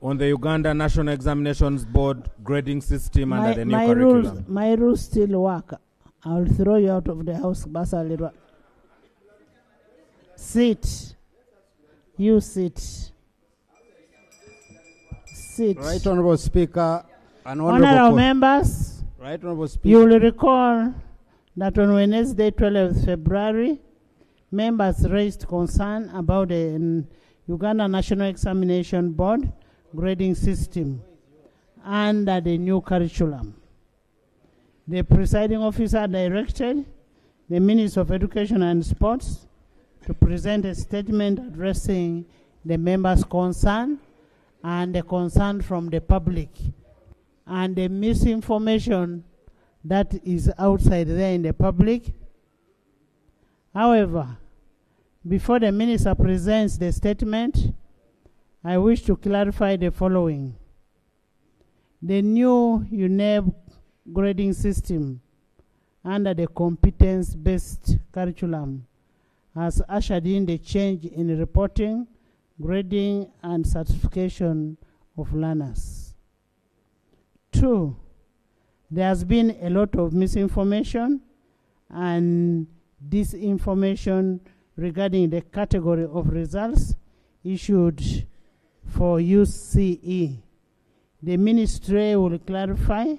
[SPEAKER 1] On the Uganda National Examinations Board grading system under the new curriculum.
[SPEAKER 2] My rules still work. I'll throw you out of the house, Basa. Sit. You sit. Sit.
[SPEAKER 5] Right Honorable Speaker and
[SPEAKER 2] Honorable members,
[SPEAKER 5] Right Honorable Speaker.
[SPEAKER 2] You will recall that on Wednesday, 12th February, members raised concern about the Uganda National Examination Board grading system under the new curriculum. The presiding officer directed the Minister of Education and Sports to present a statement addressing the members' concern and the concern from the public and the misinformation that is outside there in the public. However, before the minister presents the statement, I wish to clarify the following. The new UNEB grading system under the competence-based curriculum has ushered in the change in reporting, grading, and certification of learners. 2, there has been a lot of misinformation and disinformation regarding the category of results issued for UCE. The ministry will clarify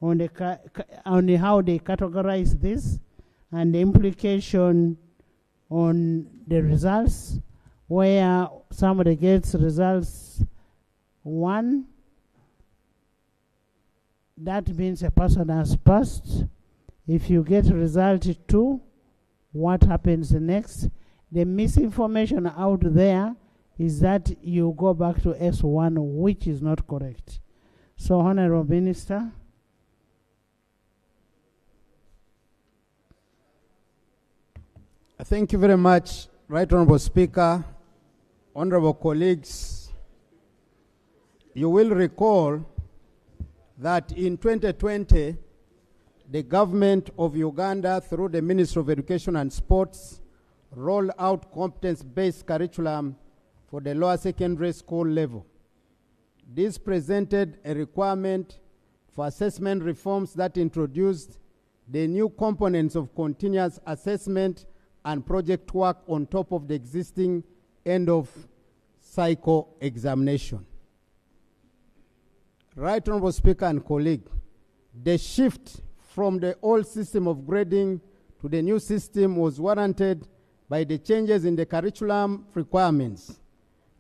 [SPEAKER 2] on how they categorize this and the implication on the results, where somebody gets results 1, that means a person has passed. If you get result 2, what happens next? The misinformation out there is that you go back to S1, which is not correct. So, Honorable Minister.
[SPEAKER 5] Thank you very much, Right Honorable Speaker, honorable colleagues. You will recall that in 2020, the government of Uganda, through the Ministry of Education and Sports, rolled out competence-based curriculum for the lower secondary school level. This presented a requirement for assessment reforms that introduced the new components of continuous assessment and project work on top of the existing end-of-cycle examination. Right Honorable Speaker and colleague, the shift from the old system of grading to the new system was warranted by the changes in the curriculum requirements.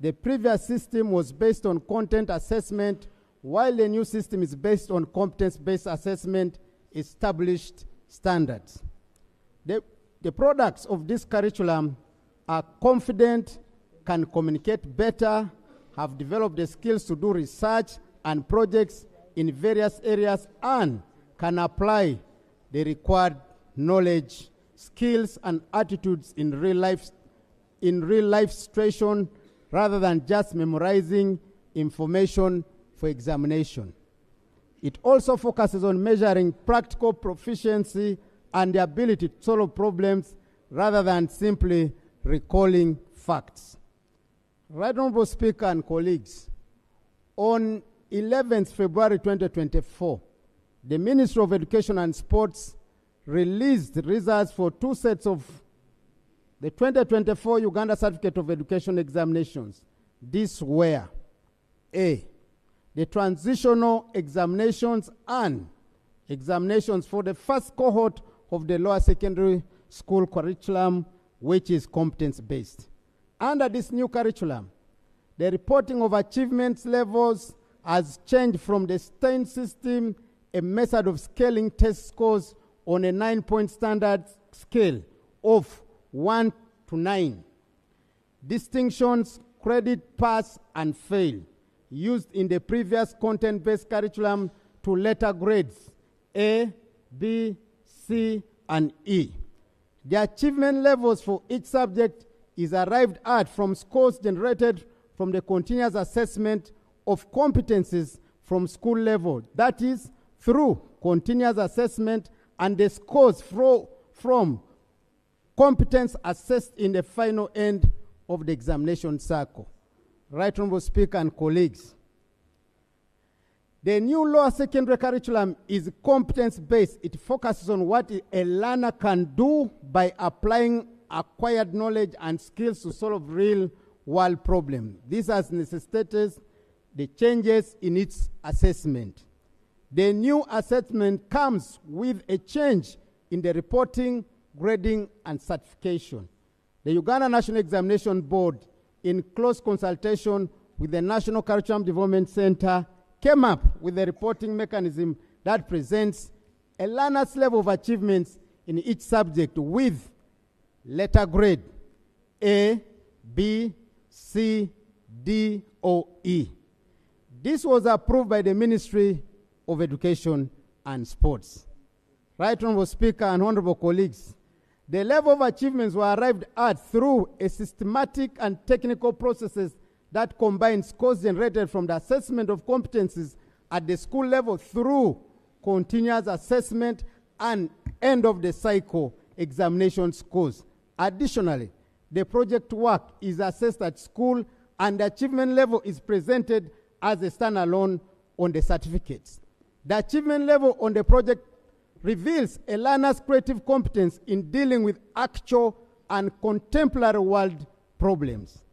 [SPEAKER 5] The previous system was based on content assessment, while the new system is based on competence-based assessment, established standards. The products of this curriculum are confident, can communicate better, have developed the skills to do research and projects in various areas, and can apply the required knowledge, skills, and attitudes in real life situation, rather than just memorizing information for examination. It also focuses on measuring practical proficiency and the ability to solve problems rather than simply recalling facts. Right Honorable Speaker and colleagues, on 11th February 2024, the Ministry of Education and Sports released results for 2 sets of the 2024 Uganda Certificate of Education examinations. These were A, the transitional examinations and examinations for the first cohort of the lower secondary school curriculum which is competence-based. Under this new curriculum, the reporting of achievements levels has changed from the STEIN system, a method of scaling test scores on a 9-point standard scale of 1 to 9. Distinctions, credit, pass, and fail, used in the previous content-based curriculum to letter grades A, B, C, and E. The achievement levels for each subject is arrived at from scores generated from the continuous assessment of competencies from school level, that is, through continuous assessment, and the scores from competence assessed in the final end of the examination cycle. Right Honorable Speaker and colleagues, the new lower secondary curriculum is competence-based. It focuses on what a learner can do by applying acquired knowledge and skills to solve real-world problems. This has necessitated the changes in its assessment. The new assessment comes with a change in the reporting, grading, and certification. The Uganda National Examination Board, in close consultation with the National Curriculum Development Center, came up with a reporting mechanism that presents a learner's level of achievements in each subject with letter grade A, B, C, D, or E. This was approved by the Ministry of Education and Sports. Right Honorable Speaker and honorable colleagues, the level of achievements were arrived at through a systematic and technical processes that combine scores generated from the assessment of competencies at the school level through continuous assessment and end of the cycle examination scores. Additionally, the project work is assessed at school and the achievement level is presented as a standalone on the certificates. The achievement level on the project reveals a learner's creative competence in dealing with actual and contemporary world problems.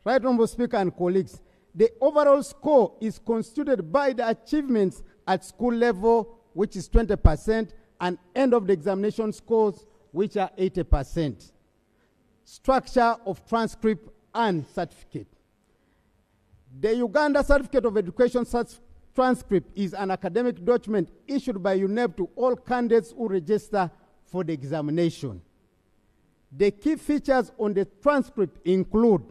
[SPEAKER 5] Right Honorable Speaker and colleagues, the overall score is constituted by the achievements at school level, which is 20%, and end of the examination scores, which are 80%. Structure of transcript and certificate. The Uganda Certificate of Education transcript is an academic document issued by UNEB to all candidates who register for the examination. The key features on the transcript include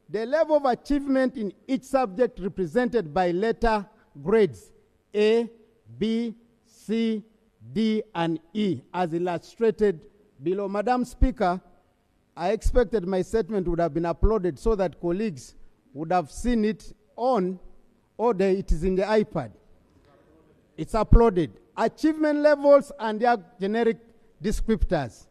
[SPEAKER 5] the level of achievement in each subject represented by letter grades A, B, C, D, and E, as illustrated below. Madam Speaker, I expected my statement would have been uploaded so that colleagues would have seen it on, or it is in the iPad. It's uploaded. Achievement levels and their generic descriptors.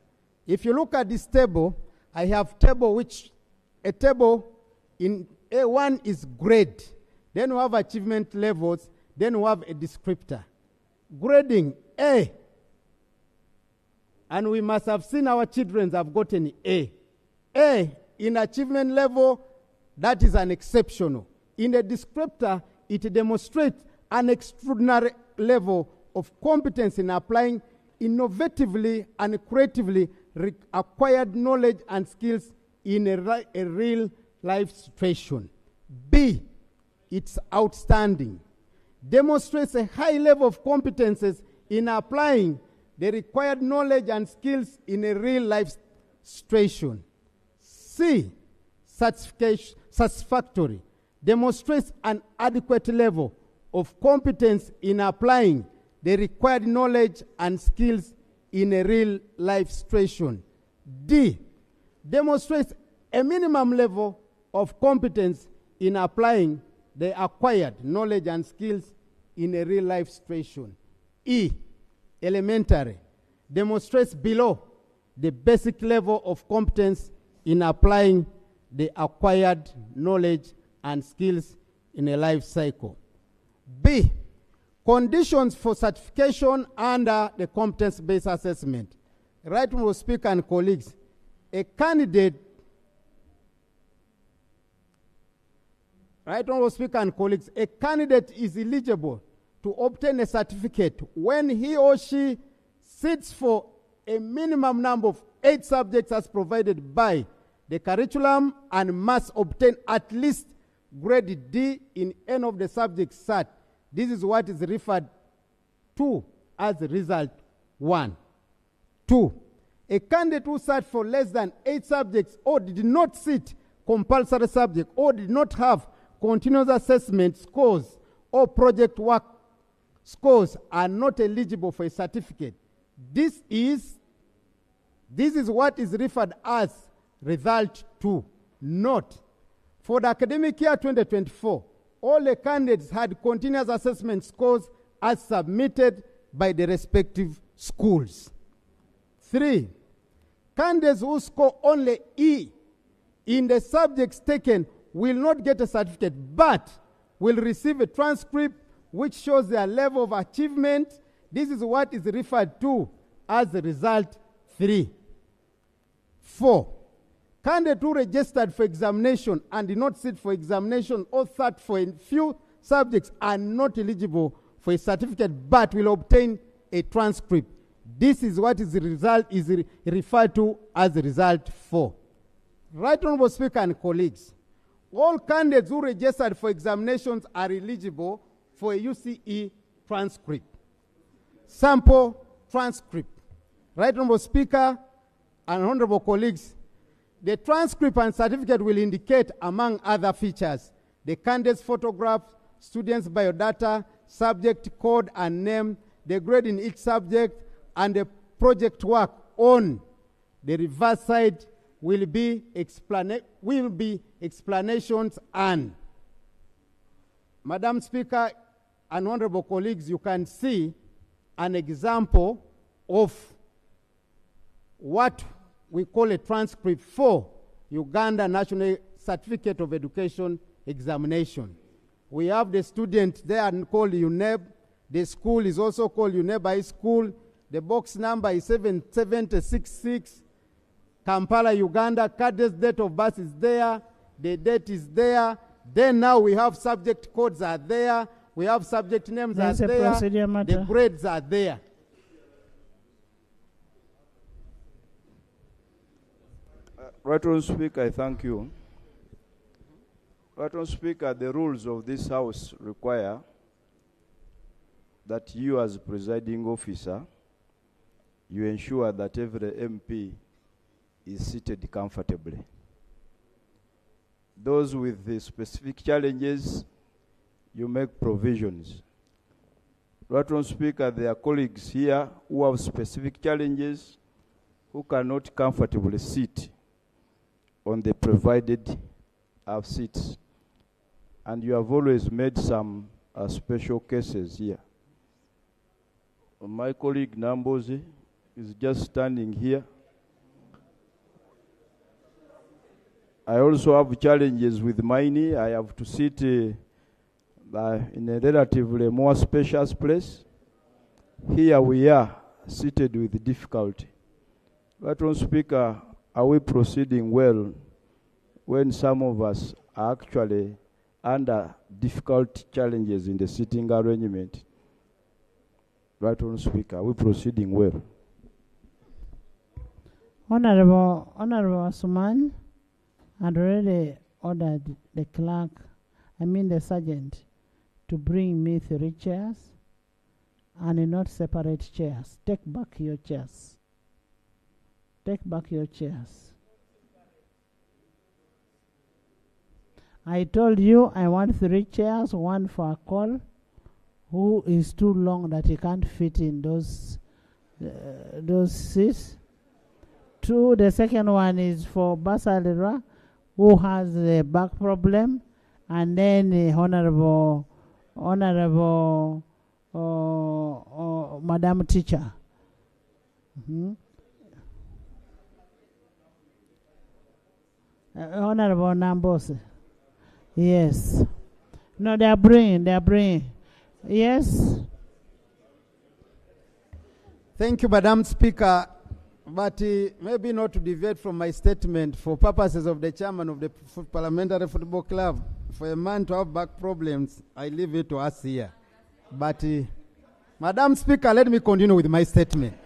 [SPEAKER 5] If you look at this table, I have a table in A1 is grade. Then we have achievement levels. Then we have a descriptor. Grading A. And we must have seen our children have gotten A. A in achievement level, that is an exceptional. In the descriptor, it demonstrates an extraordinary level of competence in applying innovatively and creatively acquired knowledge and skills in a real life situation. B, it's outstanding. Demonstrates a high level of competences in applying the required knowledge and skills in a real life situation. C, satisfactory. Demonstrates an adequate level of competence in applying the required knowledge and skills in a real life situation. D, demonstrates a minimum level of competence in applying the acquired knowledge and skills in a real life situation. E, elementary, demonstrates below the basic level of competence in applying the acquired knowledge and skills in a life cycle. B, conditions for certification under the competence-based assessment. Right Honorable Speaker and colleagues, a candidate is eligible to obtain a certificate when he or she sits for a minimum number of 8 subjects as provided by the curriculum and must obtain at least grade D in any of the subjects sat. This is what is referred to as result 1. 2. A candidate who sat for less than 8 subjects or did not sit compulsory subject or did not have continuous assessment scores or project work scores are not eligible for a certificate. This is what is referred as result 2. Note, for the academic year 2024, all the candidates had continuous assessment scores as submitted by the respective schools. 3. Candidates who score only E in the subjects taken will not get a certificate, but will receive a transcript which shows their level of achievement. This is what is referred to as the result 3. 4. Candidates who registered for examination and did not sit for examination or sat for a few subjects are not eligible for a certificate, but will obtain a transcript. This is what is the result is referred to as the result 4. Right Honorable Speaker and colleagues, all candidates who registered for examinations are eligible for a UCE transcript. Sample transcript. Right Honorable Speaker and honorable colleagues, the transcript and certificate will indicate, among other features, the candidate's photograph, students' biodata, subject code and name, the grade in each subject, and the project work. On the reverse side will be explanations and. Madam Speaker and honorable colleagues, you can see an example of what we call a transcript for Uganda National Certificate of Education Examination. We have the student there called UNEB. The school is also called UNEB High School. The box number is 7766. Kampala, Uganda. Cadet's date of birth is there. The date is there. Then now we have subject codes are there. We have subject names are there. The grades are there.
[SPEAKER 12] Right Honourable Speaker, I thank you. Right Honourable Speaker, the rules of this House require that you as presiding officer, you ensure that every MP is seated comfortably. Those with the specific challenges, you make provisions. Right Honourable Speaker, there are colleagues here who have specific challenges who cannot comfortably sit on the provided seats. And you have always made some special cases here. My colleague Nambozi is just standing here. I also have challenges with mine. I have to sit in a relatively more spacious place. Here we are, seated with difficulty. Right Honourable Speaker, are we proceeding well when some of us are actually under difficult challenges in the sitting arrangement? Right Honourable Speaker, are we proceeding well?
[SPEAKER 2] Honourable Asuman had already ordered the clerk, the sergeant, to bring me 3 chairs and not separate chairs. Take back your chairs. Take back your chairs. I told you I want 3 chairs, 1 for a call, who is too long that he can't fit in those seats. 2, the second one is for Basalira, who has a back problem, and then the honorable Madam Teacher. Honorable Nambose. Yes. No, they are bringing. Yes.
[SPEAKER 5] Thank you, Madam Speaker. But maybe not to deviate from my statement, for purposes of the chairman of the Parliamentary Football Club, for a man to have back problems, I leave it to us here. But, Madam Speaker, let me continue with my statement.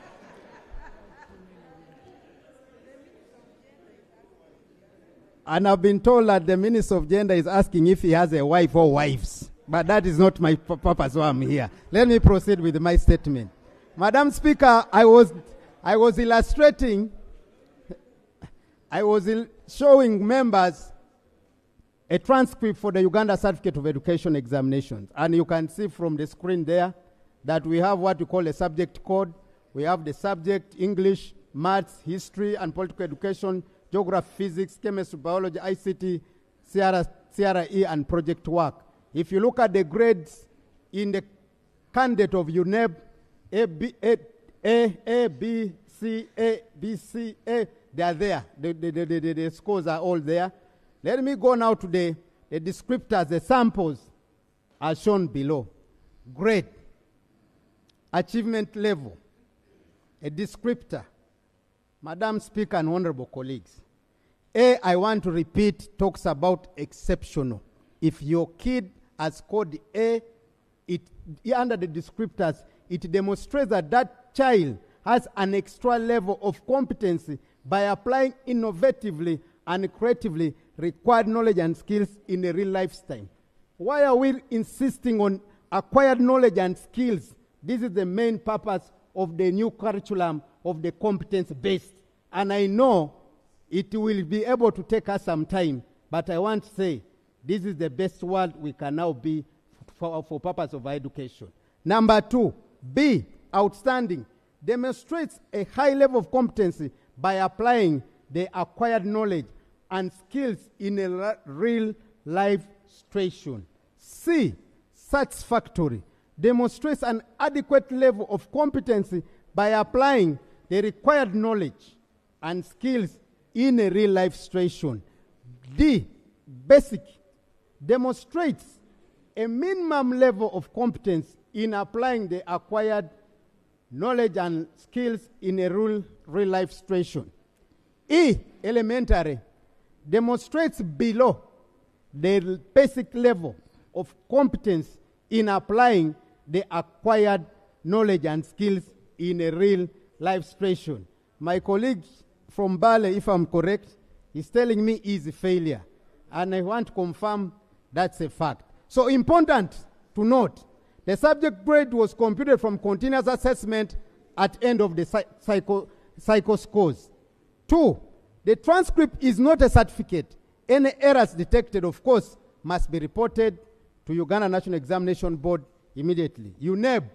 [SPEAKER 5] And I've been told that the Minister of Gender is asking if he has a wife or wives. But that is not my purpose why I'm here. Let me proceed with my statement. Madam Speaker, I was illustrating, showing members a transcript for the Uganda Certificate of Education examinations. And you can see from the screen there that we have what we call a subject code. We have the subject, English, maths, history, and political education, geography, physics, chemistry, biology, ICT, CRE, and project work. If you look at the grades in the candidate of UNEB, A, B, C, they are there. The scores are all there. Let me go now to the descriptors, the samples are shown below. Grade, achievement level, a descriptor. Madam Speaker and honorable colleagues, A, I want to repeat, talks about exceptional. If your kid has scored A, under the descriptors, it demonstrates that that child has an extra level of competency by applying innovatively and creatively required knowledge and skills in a real lifetime. Why are we insisting on acquired knowledge and skills? This is the main purpose of the new curriculum of the competence-based. And I know it will be able to take us some time, but I want to say this is the best world we can now be for purpose of education. Number 2, B, outstanding, demonstrates a high level of competency by applying the acquired knowledge and skills in a real life situation. C, satisfactory, demonstrates an adequate level of competency by applying the required knowledge and skills in a real life situation. D, basic, demonstrates a minimum level of competence in applying the acquired knowledge and skills in a real life situation. E, elementary, demonstrates below the basic level of competence in applying the acquired knowledge and skills in a real life situation. My colleague from Bale, if I'm correct, is telling me is a failure. And I want to confirm that's a fact. So important to note, the subject grade was computed from continuous assessment at end of the cycle scores. 2, the transcript is not a certificate. Any errors detected, of course, must be reported to Uganda National Examination Board immediately. UNEB,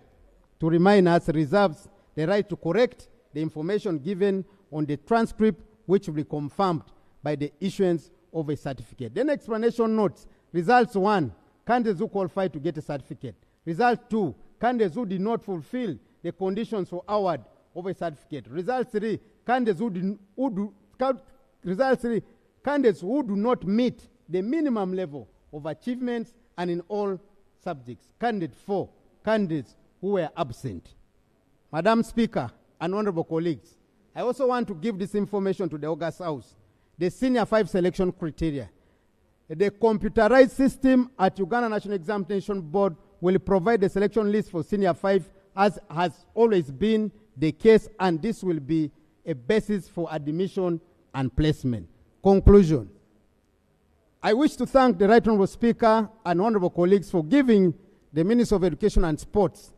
[SPEAKER 5] to remind us, reserves the right to correct the information given on the transcript, which will be confirmed by the issuance of a certificate. Then explanation notes, results 1, candidates who qualify to get a certificate. Result 2, candidates who did not fulfill the conditions for award of a certificate. Result 3, candidates candidates who do not meet the minimum level of achievements and in all subjects. Candidate 4, candidates who were absent. Madam Speaker and honorable colleagues, I also want to give this information to the August House. The Senior 5 selection criteria. The computerized system at Uganda National Examination Board will provide the selection list for Senior 5 as has always been the case, and this will be a basis for admission and placement. Conclusion. I wish to thank the Right Honorable Speaker and honorable colleagues for giving the Minister of Education and Sports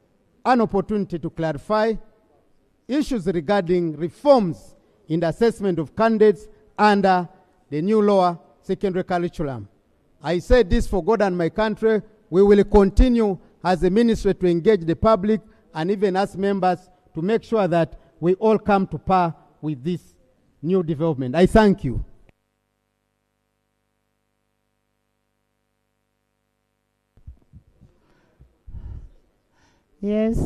[SPEAKER 5] an opportunity to clarify issues regarding reforms in the assessment of candidates under the new lower secondary curriculum. I say this for God and my country. We will continue as a ministry to engage the public and even as members to make sure that we all come to par with this new development. I thank you.
[SPEAKER 2] Yes,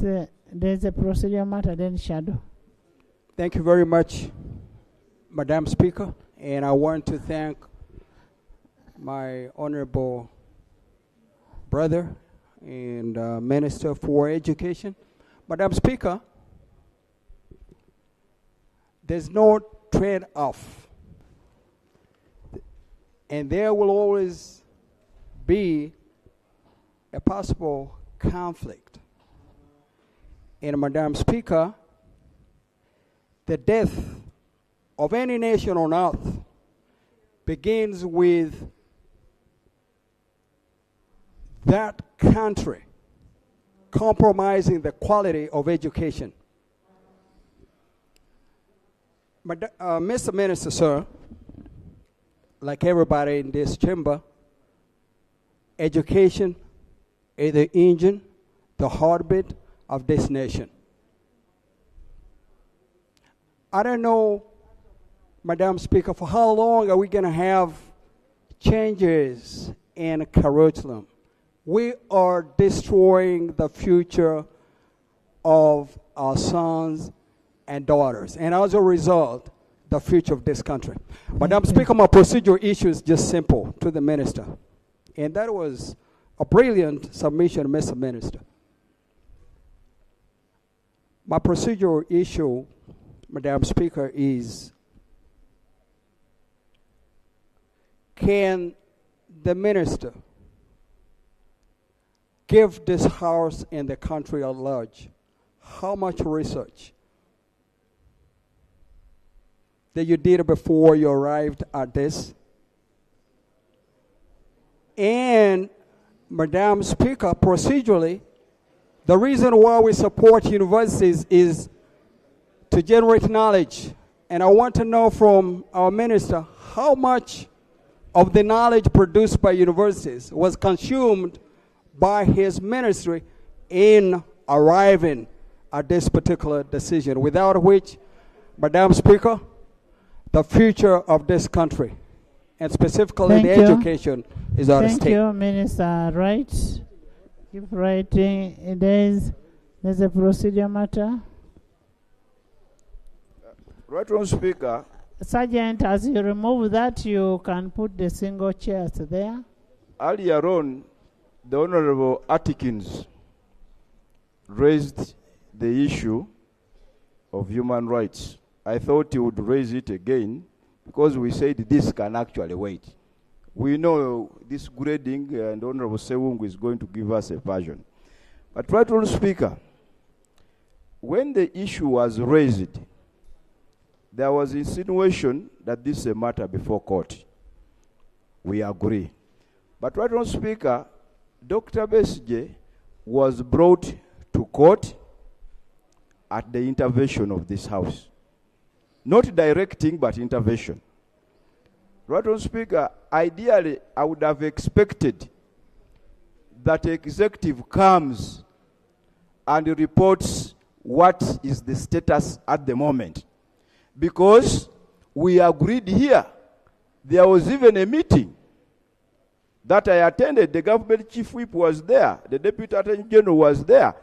[SPEAKER 2] there's a procedural matter, then Shadow.
[SPEAKER 10] Thank you very much, Madam Speaker, and I want to thank my honorable brother and Minister for Education. Madam Speaker, there's no trade-off, and there will always be a possible conflict. And Madam Speaker, the death of any nation on earth begins with that country compromising the quality of education. Mr. Minister, sir, like everybody in this chamber, education is the engine, the heartbeat of this nation. I don't know, Madam Speaker, for how long are we going to have changes in curriculum? We are destroying the future of our sons and daughters, and as a result, the future of this country. Madam Speaker, my procedural issue is just simple to the minister, and that was a brilliant submission, Mr. Minister. My procedural issue, Madam Speaker, is can the minister give this House and the country at large how much research that you did before you arrived at this? And, Madam Speaker, procedurally, the reason why we support universities is to generate knowledge. And I want to know from our minister how much of the knowledge produced by universities was consumed by his ministry in arriving at this particular decision, without which, Madam Speaker, the future of this country, and specifically the education, is at stake.
[SPEAKER 2] Thank you, Minister Wright. Keep writing. There's a procedure matter.
[SPEAKER 12] Right on, Speaker.
[SPEAKER 2] Sergeant, as you remove that, you can put the single chairs there.
[SPEAKER 12] Earlier on, the Honorable Atkins raised the issue of human rights. I thought he would raise it again because we said this can actually wait. We know this grading and Honorable Sewungu is going to give us a version. But right on, Speaker, when the issue was raised, there was insinuation that this is a matter before court. We agree. But right on, Speaker, Dr. BESIGYE was brought to court at the intervention of this House. Not directing, but intervention. Right on, Speaker, ideally, I would have expected that executive comes and reports what is the status at the moment. Because we agreed here, there was even a meeting that I attended. The government chief whip was there, the deputy attorney general was there,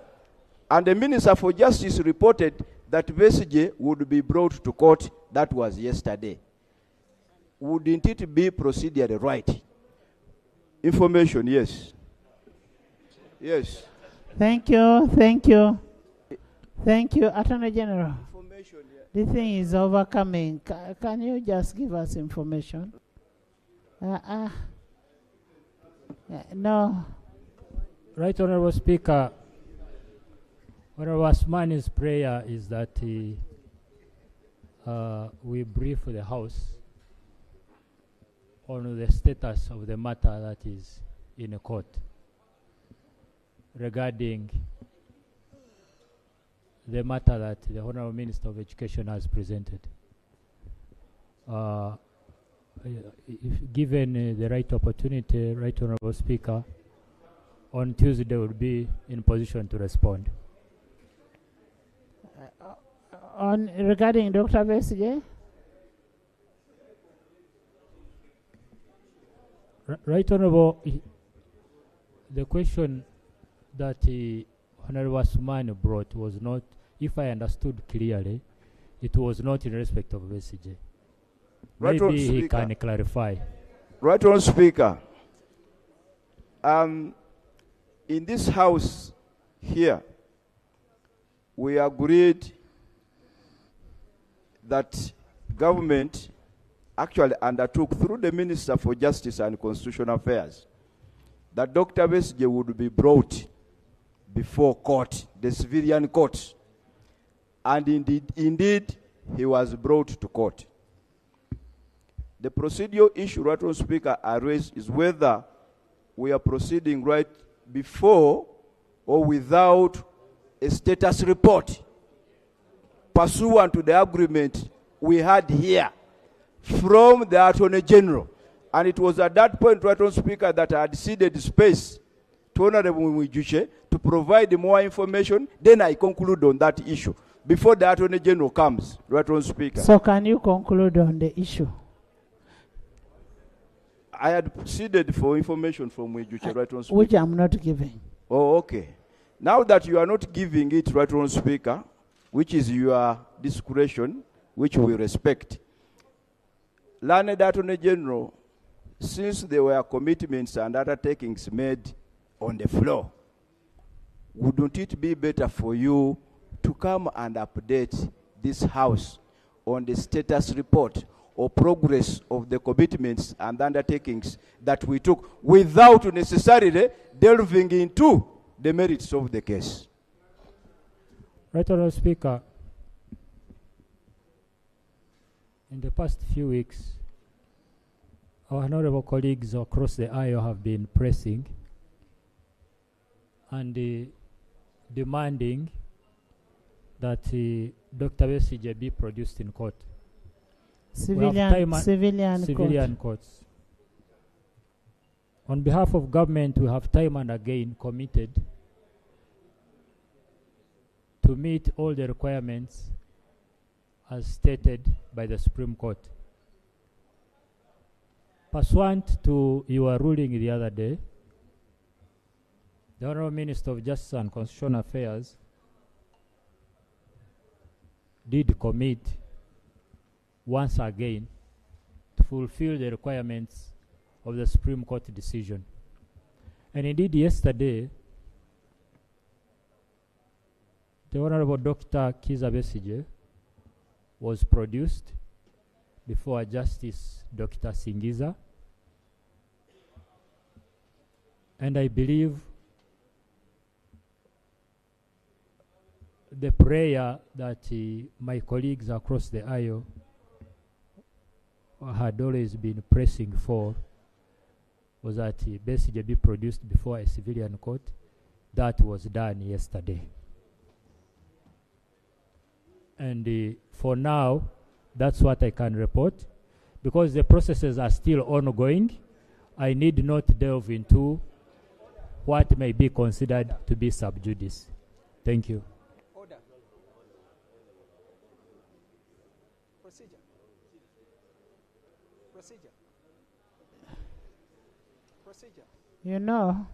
[SPEAKER 12] and the Minister for Justice reported that BESIGYE would be brought to court. That was yesterday. Wouldn't it be procedurally right? Information, yes. Yes.
[SPEAKER 2] Thank you, thank you. Thank you, Attorney General.
[SPEAKER 12] Information, yeah.
[SPEAKER 2] The thing is overcoming. Can you just give us information? No.
[SPEAKER 6] Right, Honorable Speaker. Honorable Asmani's prayer is that we brief the House on the status of the matter that is in a court regarding the matter that the Honorable Minister of Education has presented. If given the right opportunity, Right Honorable Speaker, on Tuesday will be in position to respond.
[SPEAKER 2] Regarding Dr. BESIGYE?
[SPEAKER 6] Right Honorable, the question that Honorable Asmani brought was not, if I understood clearly, it was not in respect of BESIGYE.
[SPEAKER 12] Right,
[SPEAKER 6] maybe he can clarify.
[SPEAKER 12] Right on, Speaker. In this House here, we agreed that government actually undertook through the Minister for Justice and Constitutional Affairs that Dr. BESIGYE would be brought before court, the civilian court. And indeed, he was brought to court. The procedural issue, Right Honourable Speaker, I raised is whether we are proceeding right before or without a status report pursuant to the agreement we had here from the Attorney General. And it was at that point, Right Honourable Speaker, that I had ceded space to Honourable Mwijuche to provide more information. Then I conclude on that issue before the Attorney General comes, Right Honourable Speaker.
[SPEAKER 2] So can you conclude on the issue?
[SPEAKER 12] I had ceded for information from Mwijuche, Right Honourable Speaker.
[SPEAKER 2] Which I'm not giving.
[SPEAKER 12] Oh, okay. Now that you are not giving it, Right Honourable Speaker, which is your discretion, which we respect, Learned Attorney General, since there were commitments and undertakings made on the floor, wouldn't it be better for you to come and update this House on the status report or progress of the commitments and undertakings that we took without necessarily delving into the merits of the case?
[SPEAKER 6] Right Honourable Speaker, in the past few weeks, our honourable colleagues across the aisle have been pressing and demanding that Dr. Besigye be produced in court. Civilian courts. On behalf of government, we have time and again committed to meet all the requirements as stated by the Supreme Court. Pursuant to your ruling the other day, the Honourable Minister of Justice and Constitutional Affairs did commit once again to fulfill the requirements of the Supreme Court decision. And indeed, yesterday, the Honourable Dr. KIIZA Besigye was produced before Justice Dr. Singiza, and I believe the prayer that my colleagues across the aisle had always been pressing for was that Besigye be produced before a civilian court. That was done yesterday. And for now, that's what I can report. Because the processes are still ongoing, I need not delve into what may be considered to be sub judice. Thank you.
[SPEAKER 10] Order. Procedure. Procedure. Procedure.
[SPEAKER 2] You know,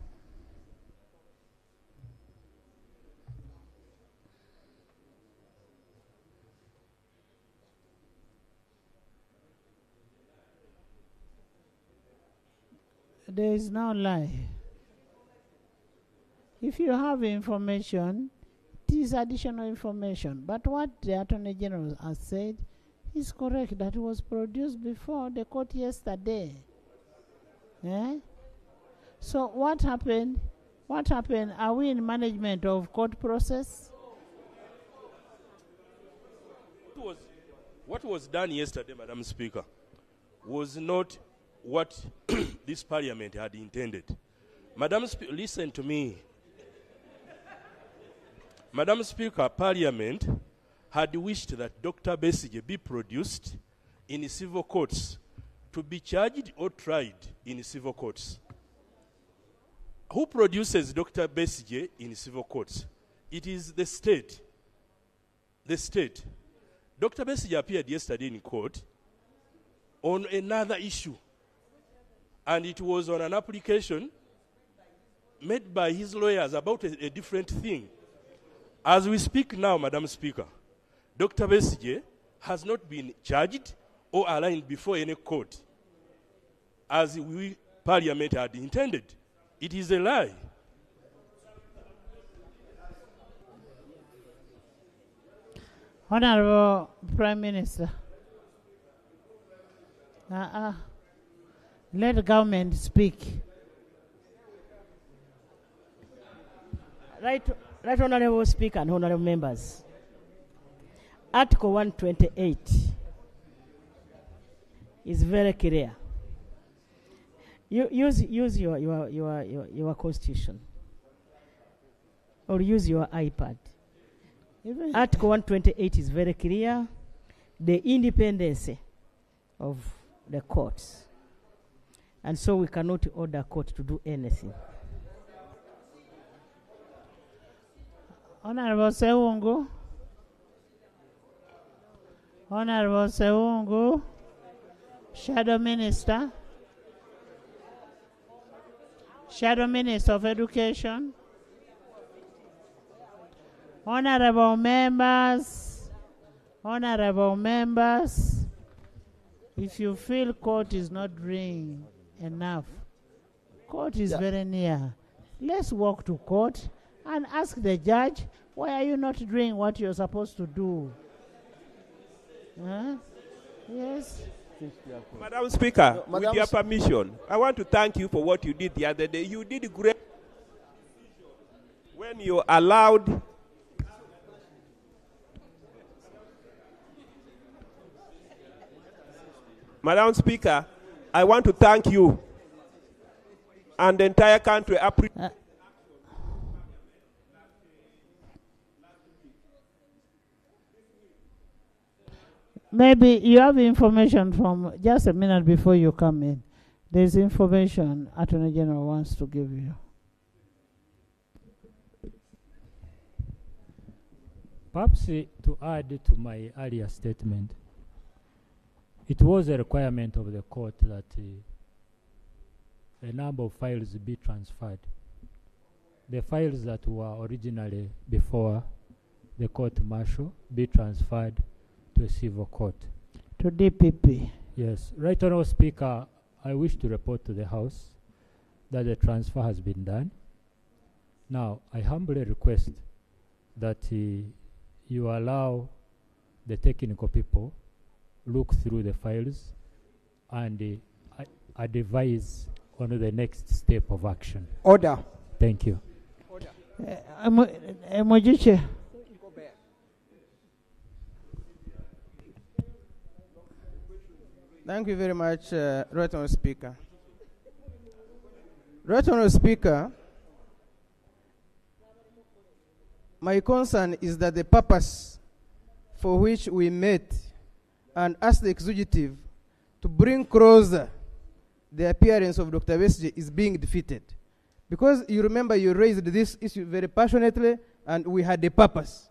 [SPEAKER 2] there is no lie. If you have information, it is additional information. But what the Attorney General has said is correct, that it was produced before the court yesterday. Eh? So what happened? What happened? Are we in management of court process?
[SPEAKER 13] What was done yesterday, Madam Speaker, was not what this parliament had intended. Madam Speaker, listen to me. Madam Speaker, Parliament had wished that Dr. Besigye be produced in civil courts to be charged or tried in civil courts. Who produces Dr. Besigye in civil courts? It is the state. The state. Dr. Besigye appeared yesterday in court on another issue. And it was on an application made by his lawyers about a different thing. As we speak now, Madam Speaker, Dr. Besigye has not been charged or arraigned before any court, as we, Parliament, had intended. It is a lie.
[SPEAKER 2] Honorable Prime Minister, let the government speak.
[SPEAKER 8] Right Honourable Speaker and Honourable Members. Article 128 is very clear. Use your constitution, or use your iPad. Article 128 is very clear. The independence of the courts, and so we cannot order court to do anything.
[SPEAKER 2] Honorable Seungu. Honorable Seungu. Shadow Minister. Shadow Minister of Education. Honorable members. Honorable members. If you feel court is not doing enough, court is very near. Let's walk to court and ask the judge, why are you not doing what you're supposed to do? Yes.
[SPEAKER 14] Madam Speaker, with your permission, I want to thank you for what you did the other day. You did great when you allowed Madam Speaker, I want to thank you and the entire country.
[SPEAKER 2] Maybe you have information from just a minute before you come in. There's information Attorney General wants to give you.
[SPEAKER 6] Perhaps to add to my earlier statement, it was a requirement of the court that a number of files be transferred. The files that were originally before the court martial be transferred to a civil court.
[SPEAKER 2] To DPP.
[SPEAKER 6] Yes. Right Honourable Speaker, I wish to report to the House that the transfer has been done. Now, I humbly request that you allow the technical people look through the files and advise on the next step of action.
[SPEAKER 10] Order.
[SPEAKER 6] Thank you.
[SPEAKER 10] Order.
[SPEAKER 2] Mojiche.
[SPEAKER 15] Thank you very much, Right Honourable Speaker. Right Honourable Speaker, my concern is that the purpose for which we met and asked the executive to bring closer the appearance of Dr. Besigye is being defeated. Because you remember you raised this issue very passionately and we had a purpose.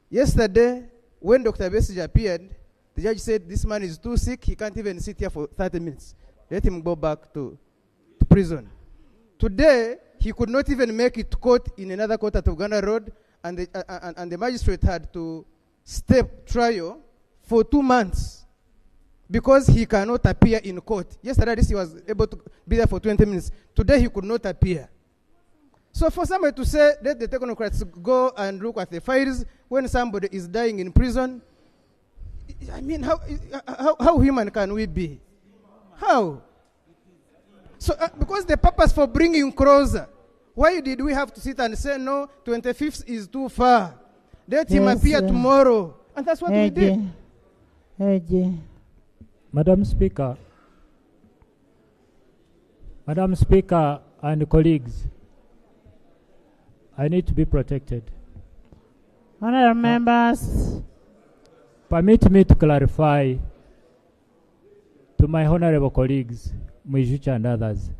[SPEAKER 15] Yesterday, when Dr. Besigye appeared, the judge said this man is too sick, he can't even sit here for 30 minutes. Let him go back to prison. Today, he could not even make it to court in another court at Uganda Road, and the magistrate had to step trial for 2 months because he cannot appear in court. Yesterday, he was able to be there for 20 minutes. Today, he could not appear. So for somebody to say, let the technocrats go and look at the files when somebody is dying in prison, I mean, how human can we be? How? So, because the purpose for bringing closer, why did we have to sit and say, no, 25th is too far? Let him appear tomorrow. And that's what we did.
[SPEAKER 6] Madam Speaker and colleagues, I need to be protected.
[SPEAKER 2] Honourable members,
[SPEAKER 6] permit me to clarify to my honourable colleagues, Mwijucha and others.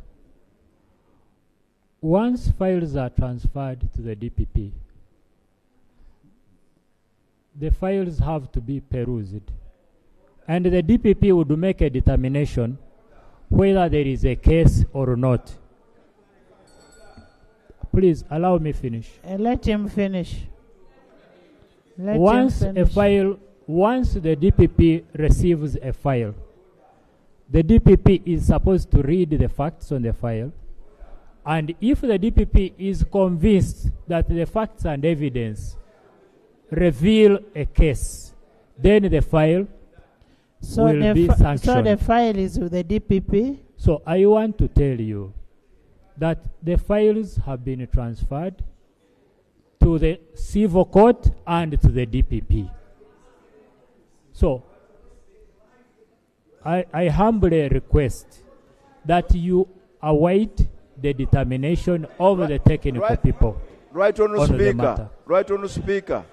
[SPEAKER 6] Once files are transferred to the DPP, the files have to be perused. And the DPP would make a determination whether there is a case or not. Please allow me finish.
[SPEAKER 2] Let him finish.
[SPEAKER 6] Once the DPP receives a file, the DPP is supposed to read the facts on the file, and if the DPP is convinced that the facts and evidence reveal a case, then the file will be sanctioned.
[SPEAKER 2] So the file is with the DPP?
[SPEAKER 6] So I want to tell you that the files have been transferred to the civil court and to the DPP. So I humbly request that you await the determination of the technical people.
[SPEAKER 12] Right on,
[SPEAKER 6] on the
[SPEAKER 12] Speaker.
[SPEAKER 6] matter.
[SPEAKER 12] Right on, Speaker.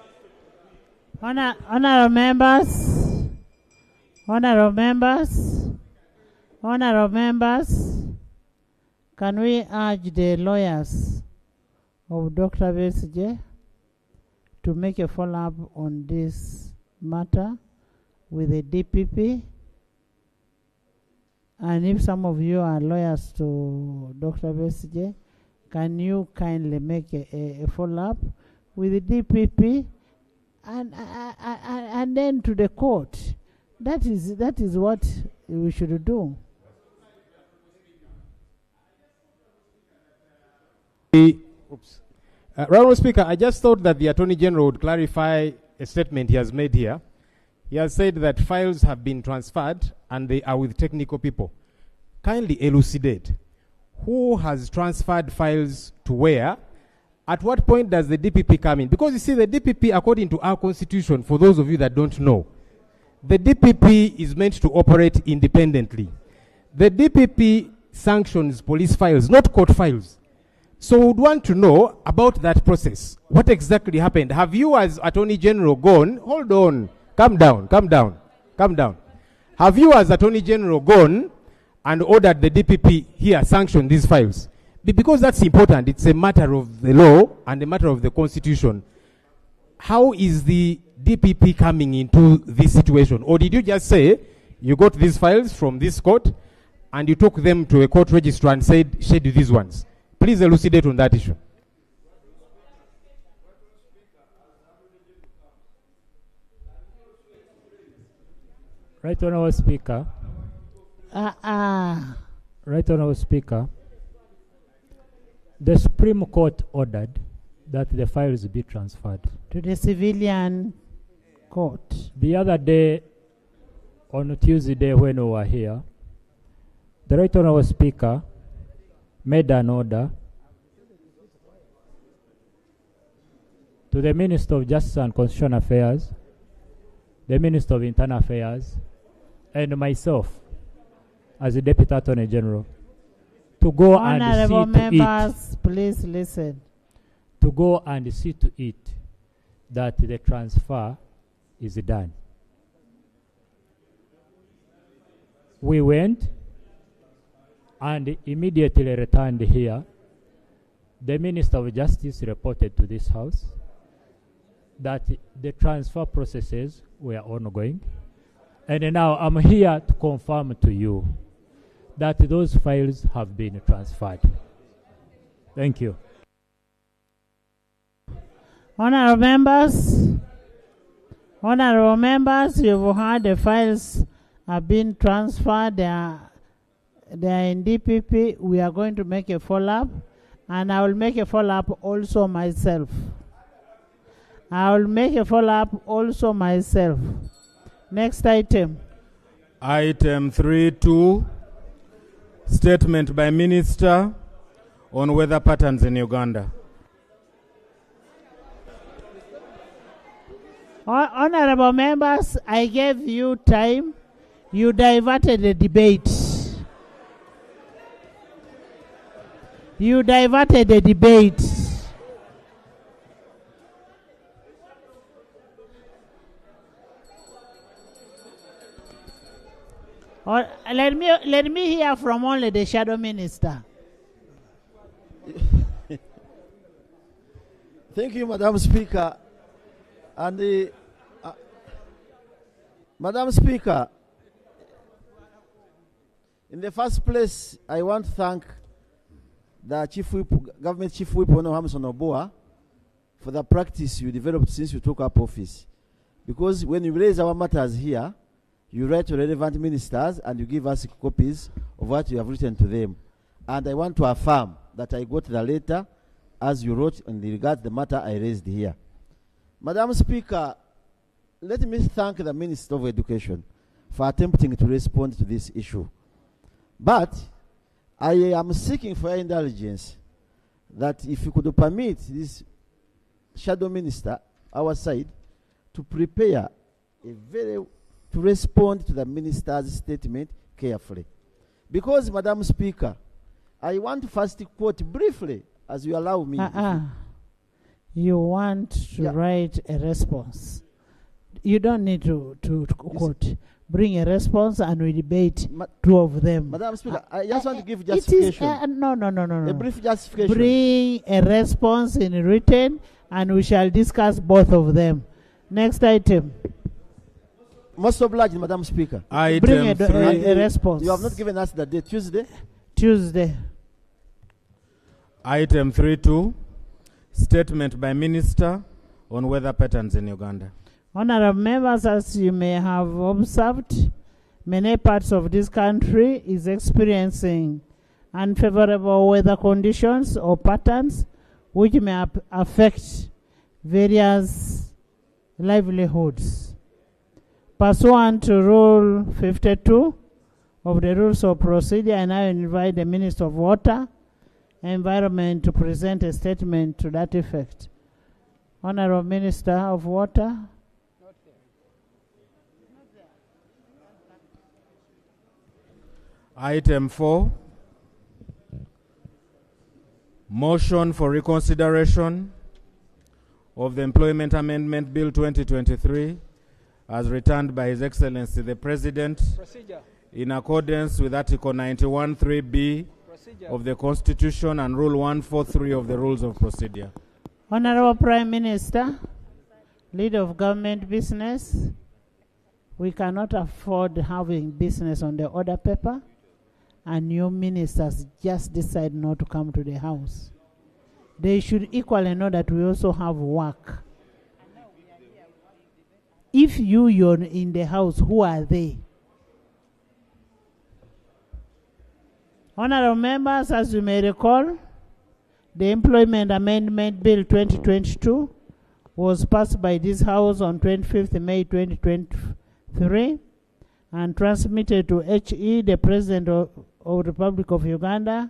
[SPEAKER 2] Honorable members, honorable members, honorable members, can we urge the lawyers of Dr. BESIGYE to make a follow-up on this matter with the DPP? And if some of you are lawyers to Dr. BESIGYE, can you kindly make a follow-up with the DPP and then to the court? That is what we should do.
[SPEAKER 3] Oops. Honourable Speaker, I just thought that the Attorney General would clarify a statement he has made here. He has said that files have been transferred and they are with technical people. Kindly elucidate. Who has transferred files to where? At what point does the DPP come in? Because you see, the DPP, according to our constitution, for those of you that don't know, the DPP is meant to operate independently. The DPP sanctions police files, not court files. So we would want to know about that process. What exactly happened? Have you as Attorney General gone, hold on, calm down. Have you as Attorney General gone and ordered the DPP here sanction these files? Because that's important. It's a matter of the law and a matter of the constitution. How is the DPP coming into this situation? Or did you just say you got these files from this court and you took them to a court registrar and said, schedule these ones? Please elucidate on that issue.
[SPEAKER 6] Right Honourable Speaker. Right Honourable Speaker. The Supreme Court ordered that the files be transferred
[SPEAKER 2] to the civilian court.
[SPEAKER 6] The other day, on Tuesday when we were here, the Right Honourable Speaker made an order to the Minister of Justice and Constitutional Affairs, the Minister of Internal Affairs, and myself as the Deputy Attorney General to go and see
[SPEAKER 2] Honorable
[SPEAKER 6] to
[SPEAKER 2] members, please listen.
[SPEAKER 6] To go and see to it that the transfer is done. We went and immediately returned here. The Minister of Justice reported to this House that the transfer processes were ongoing. And now I'm here to confirm to you that those files have been transferred. Thank you.
[SPEAKER 2] Honorable members, you've heard the files have been transferred. They are in DPP. We are going to make a follow-up, and I will make a follow-up also myself. Next item.
[SPEAKER 1] Item 3.2, statement by Minister on weather patterns in Uganda.
[SPEAKER 2] Honorable members, I gave you time. You diverted the debate. Or let me hear from only the shadow minister.
[SPEAKER 9] Thank you, Madam Speaker. And Madam Speaker, in the first place, I want to thank the Government Chief Whip, Honorable Hamson Oboa, for the practice you developed since you took up office. Because when you raise our matters here, you write to relevant ministers and you give us copies of what you have written to them. And I want to affirm that I got the letter as you wrote in regard to the matter I raised here. Madam Speaker, let me thank the Minister of Education for attempting to respond to this issue. But I am seeking for your indulgence that if you could permit this shadow minister, our side, to prepare a very to respond to the minister's statement carefully. Because, Madam Speaker, I want to first quote briefly, as you allow me.
[SPEAKER 2] You want to write a response. You don't need to quote. Bring a response and we debate two of them.
[SPEAKER 9] Madam Speaker, I just want to give justification.
[SPEAKER 2] No.
[SPEAKER 9] A brief justification.
[SPEAKER 2] Bring a response in written and we shall discuss both of them. Next item.
[SPEAKER 9] Most obliged, Madam Speaker.
[SPEAKER 2] Bring a response.
[SPEAKER 9] You have not given us the date. Tuesday?
[SPEAKER 2] Tuesday.
[SPEAKER 1] Item 3.2, statement by Minister on weather patterns in Uganda.
[SPEAKER 2] Honorable members, as you may have observed, many parts of this country is experiencing unfavorable weather conditions or patterns which may affect various livelihoods. Pursuant to Rule 52 of the Rules of Procedure, I now invite the Minister of Water and Environment to present a statement to that effect. Honorable Minister of Water.
[SPEAKER 1] Item 4, motion for reconsideration of the Employment Amendment Bill 2023 as returned by His Excellency the President in accordance with Article 91(3)(b) of the Constitution and Rule 143 of the Rules of Procedure.
[SPEAKER 2] Honorable Prime Minister, Leader of Government Business, we cannot afford having business on the order paper and new ministers just decide not to come to the House. They should equally know that we also have work. If you're in the House, who are they? Honorable members, as you may recall, the Employment Amendment Bill 2022 was passed by this House on 25th May 2023 and transmitted to HE, the President of Republic of Uganda,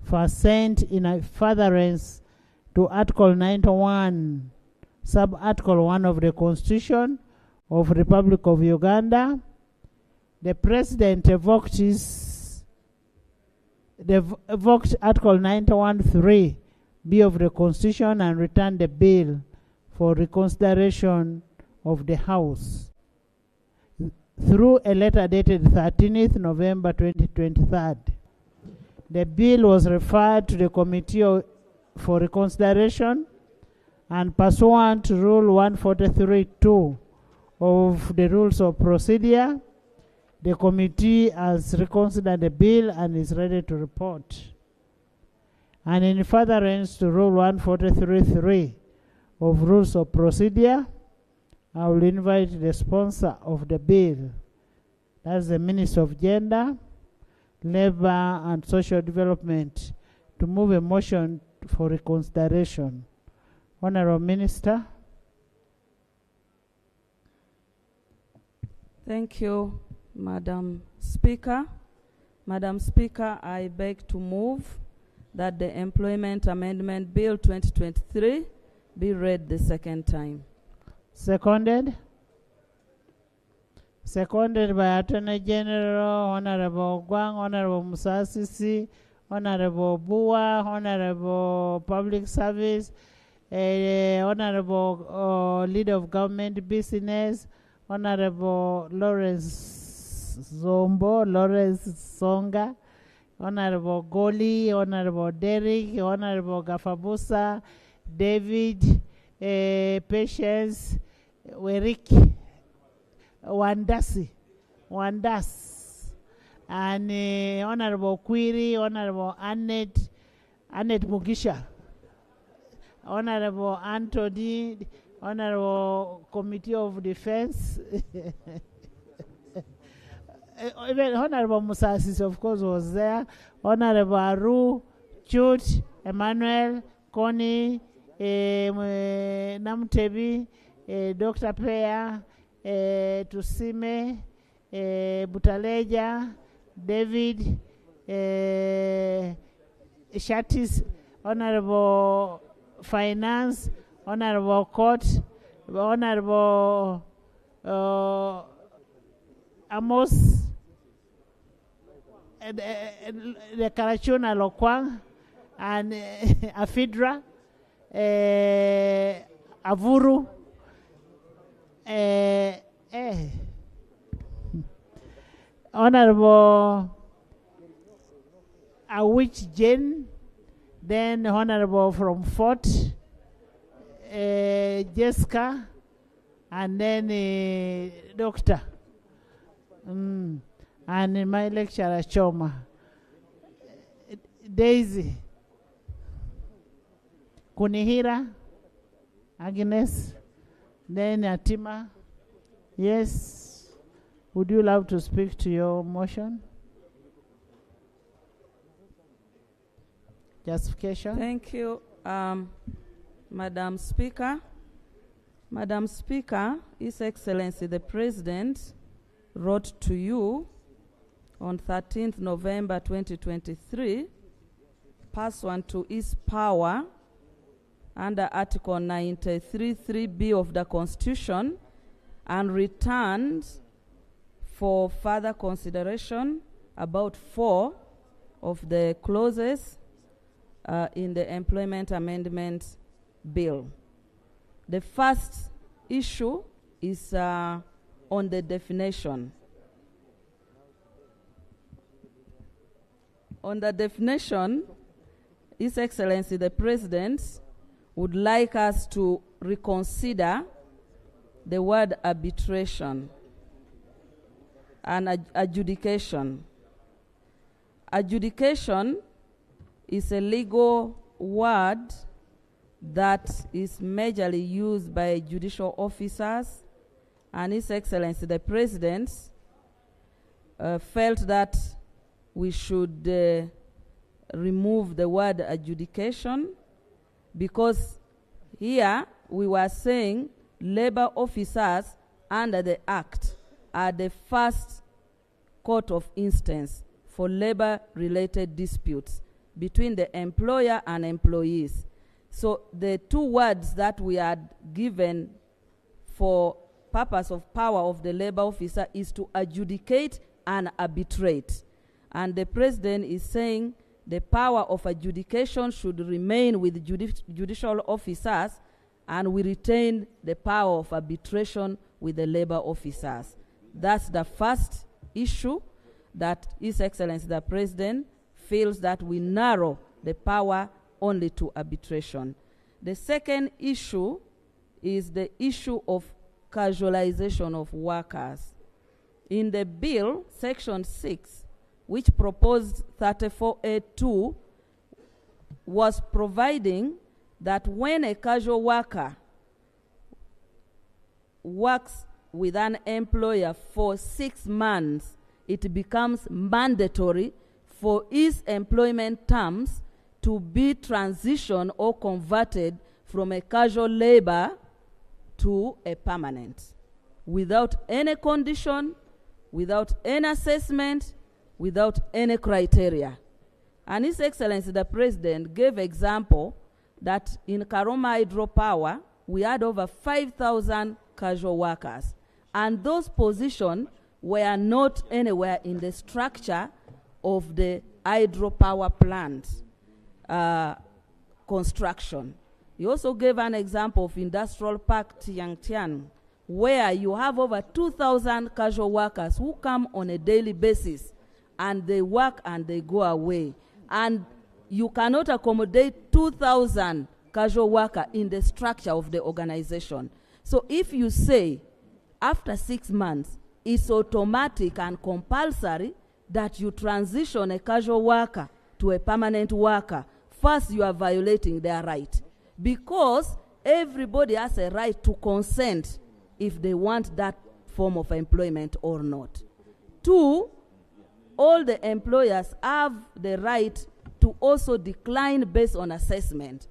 [SPEAKER 2] for assent in a furtherance to Article 91, Sub-Article 1 of the Constitution of Republic of Uganda. The President evoked Article 91(3)(b) of the Constitution and returned the bill for reconsideration of the House through a letter dated 13th November 2023. The bill was referred to the Committee for Reconsideration, and pursuant to Rule 143(2) of the Rules of Procedure, the committee has reconsidered the bill and is ready to report. And in furtherance to Rule 143(3) of Rules of Procedure, I will invite the sponsor of the bill, that's the Minister of Gender, Labor and Social Development, to move a motion for reconsideration. Honorable Minister.
[SPEAKER 16] Thank you, Madam Speaker. Madam Speaker, I beg to move that the Employment Amendment Bill 2023 be read the second time.
[SPEAKER 2] Seconded. Seconded by Attorney General, Honorable Gwang, Honorable Musasisi, Honorable Bua, Honorable Public Service, Honorable Leader of Government Business, Honorable Lawrence Songa, Honorable Goli, Honorable Derrick, Honorable Gafabusa, David, Patience, Werik, Wandas, and Honorable Query, Honorable Annette Mugisha, Honorable Anthony, Honorable Committee of Defense. Even Honorable Musasis, of course, was there. Honorable Aru, Chut, Emmanuel, Connie, Namtebi, Dr. Peya, Tusime, Butaleja, David, Shatis, Honorable Finance, Honorable Court, Honorable Amos, the Karachuna Lokwang, and Afidra, Avuru, Honorable Awich Jen, then Honorable from Fort, Jessica, and then Doctor. And my lecturer, Choma. Daisy. Kunihira. Agnes. Then Atima. Yes. Would you love to speak to your motion? Justification?
[SPEAKER 16] Thank you, Madam Speaker. Madam Speaker, His Excellency the President wrote to you on 13th November 2023, pursuant to his power under Article 93(3)(b) of the Constitution, and returned for further consideration about 4 of the clauses in the Employment Amendment Bill. The first issue is on the definition. On the definition, His Excellency the President would like us to reconsider the word arbitration and adjudication. Adjudication is a legal word that is majorly used by judicial officers, and His Excellency the President felt that we should remove the word adjudication, because here we were saying labor officers under the Act are the first court of instance for labor-related disputes between the employer and employees. So the 2 words that we had given for purpose of power of the labor officer is to adjudicate and arbitrate. And the President is saying the power of adjudication should remain with judicial officers, and we retain the power of arbitration with the labor officers. That's the first issue that His Excellency the President feels that we narrow the power only to arbitration. The second issue is the issue of casualization of workers. In the bill, Section 6, which proposed 34A2, was providing that when a casual worker works with an employer for 6 months, it becomes mandatory for his employment terms to be transitioned or converted from a casual labor to a permanent, without any condition, without any assessment, without any criteria. And His Excellency the President gave example that in Karoma Hydropower, we had over 5,000 casual workers, and those positions were not anywhere in the structure of the hydropower plant construction. He also gave an example of Industrial Park Tiangtian, where you have over 2,000 casual workers who come on a daily basis, and they work and they go away. And you cannot accommodate 2,000 casual workers in the structure of the organization. So if you say after 6 months, it's automatic and compulsory that you transition a casual worker to a permanent worker, first you are violating their right, because everybody has a right to consent if they want that form of employment or not. 2, all the employers have the right to also decline based on assessment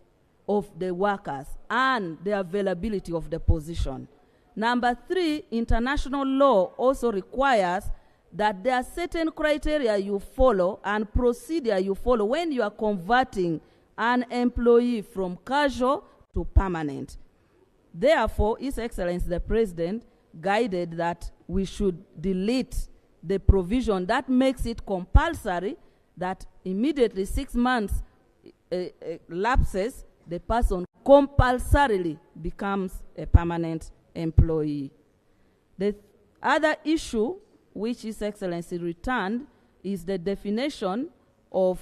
[SPEAKER 16] of the workers and the availability of the position. Number 3, international law also requires that there are certain criteria you follow and procedure you follow when you are converting an employee from casual to permanent. Therefore, His Excellency the President guided that we should delete the provision that makes it compulsory that immediately 6 months lapses, the person compulsorily becomes a permanent employee. The other issue which His Excellency returned is the definition of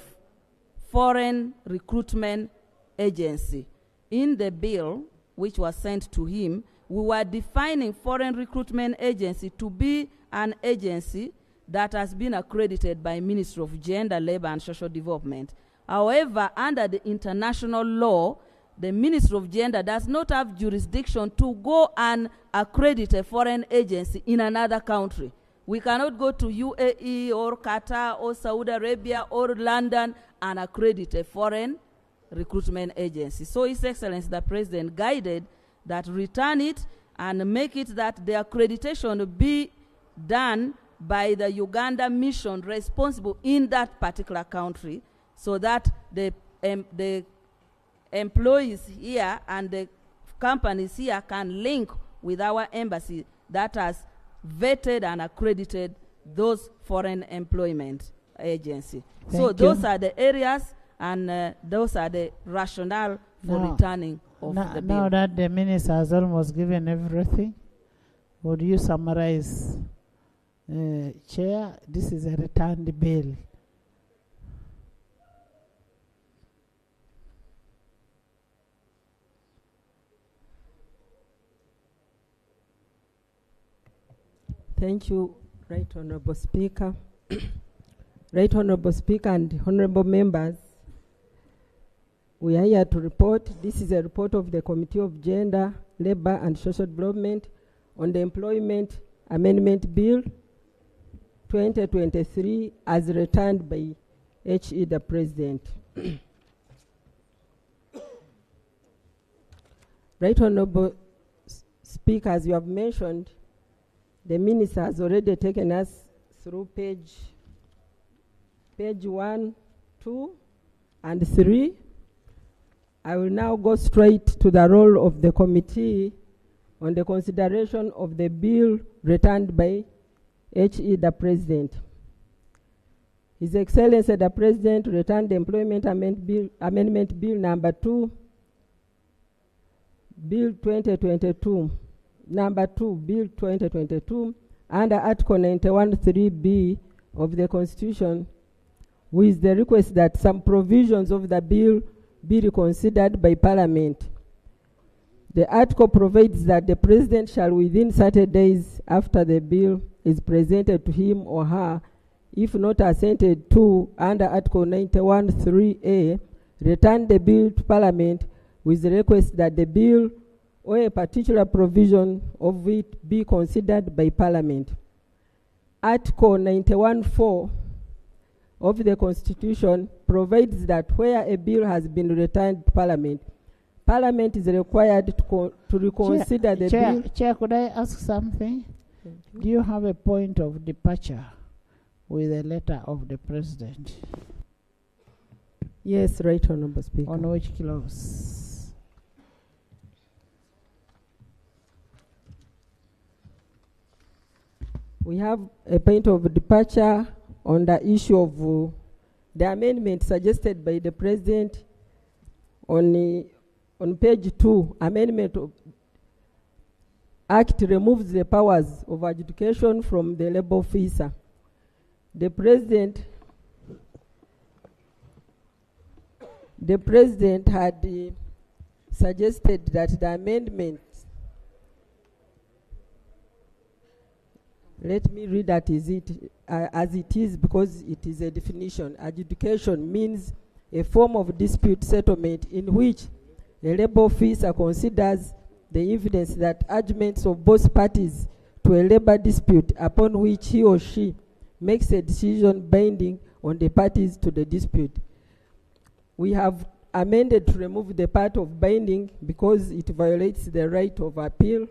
[SPEAKER 16] foreign recruitment agency. In the bill which was sent to him, we were defining foreign recruitment agency to be an agency that has been accredited by Ministry of Gender, Labor and Social Development. However, under the international law, the Ministry of Gender does not have jurisdiction to go and accredit a foreign agency in another country. We cannot go to UAE or Qatar or Saudi Arabia or London and accredit a foreign recruitment agency. So His Excellency the President guided that return it and make it that the accreditation be done by the Uganda mission responsible in that particular country, so that the employees here and the companies here can link with our embassy that has vetted and accredited those foreign employment agency. So those are the areas and those are the rationale for returning of the bill.
[SPEAKER 2] Now that the minister has almost given everything, would you summarize, Chair? This is a returned bill.
[SPEAKER 17] Thank you, Right Honorable Speaker. Right Honorable Speaker and honorable members, we are here to report. This is a report of the Committee of Gender, Labor and Social Development on the Employment Amendment Bill 2023 as returned by HE the President. Right Honorable Speaker, as you have mentioned, the Minister has already taken us through page 1, 2, and 3. I will now go straight to the role of the committee on the consideration of the bill returned by HE the President. His Excellency the President returned the Employment Amendment Bill number 2, Bill 2022. Number 2, Bill 2022, under Article 91(3)(b) of the Constitution, with the request that some provisions of the bill be reconsidered by Parliament. The article provides that the President shall, within 30 days after the bill is presented to him or her, if not assented to under Article 91(3)(a), return the bill to Parliament with the request that the bill or a particular provision of it be considered by Parliament. Article 91(4) of the Constitution provides that where a bill has been returned to Parliament, Parliament is required to reconsider the bill.
[SPEAKER 2] Chair, could I ask something? Do you have a point of departure with a letter of the President?
[SPEAKER 17] Yes, Right Honorable Speaker.
[SPEAKER 2] On which clause?
[SPEAKER 17] We have a point of departure on the issue of the amendment suggested by the President on page 2. Amendment of Act removes the powers of adjudication from the labor officer. The President had suggested that the amendment, let me read that as it is, because it is a definition. Adjudication means a form of dispute settlement in which a labor officer considers the evidence that arguments of both parties to a labor dispute upon which he or she makes a decision binding on the parties to the dispute. We have amended to remove the part of binding because it violates the right of appeal.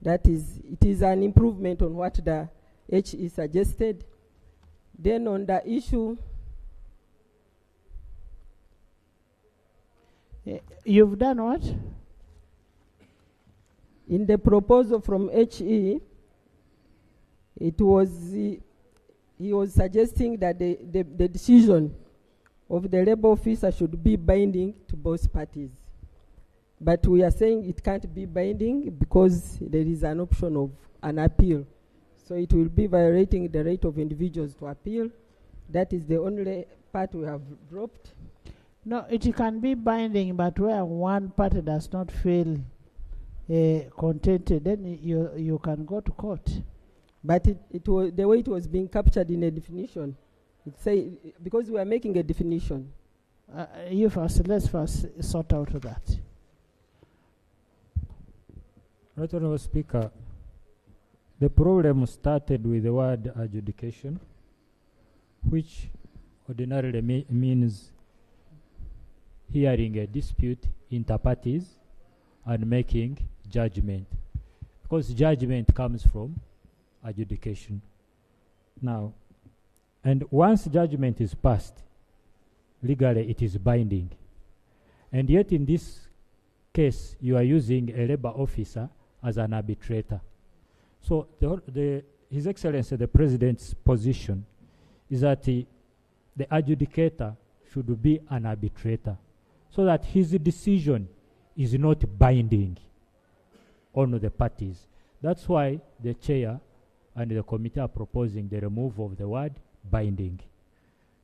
[SPEAKER 17] That is, it is an improvement on what the HE suggested. Then on the issue,
[SPEAKER 2] you've done what?
[SPEAKER 17] In the proposal from HE, It was, he was suggesting that the decision of the labor officer should be binding to both parties. But we are saying it can't be binding because there is an option of an appeal. So it will be violating the right of individuals to appeal. That is the only part we have dropped.
[SPEAKER 2] No, it can be binding, but where one party does not feel contented, then you can go to court.
[SPEAKER 17] But it was the way it was being captured in a definition. It say because we are making a definition.
[SPEAKER 2] Let's first sort out that.
[SPEAKER 6] Right, Honourable Speaker, the problem started with the word adjudication, which ordinarily means hearing a dispute inter parties and making judgment, because judgment comes from adjudication. Now, and once judgment is passed, legally it is binding. And yet in this case, you are using a labor officer as an arbitrator. So His Excellency, the President's position is that the adjudicator should be an arbitrator, so that his decision is not binding on the parties. That's why the chair and the committee are proposing the removal of the word binding.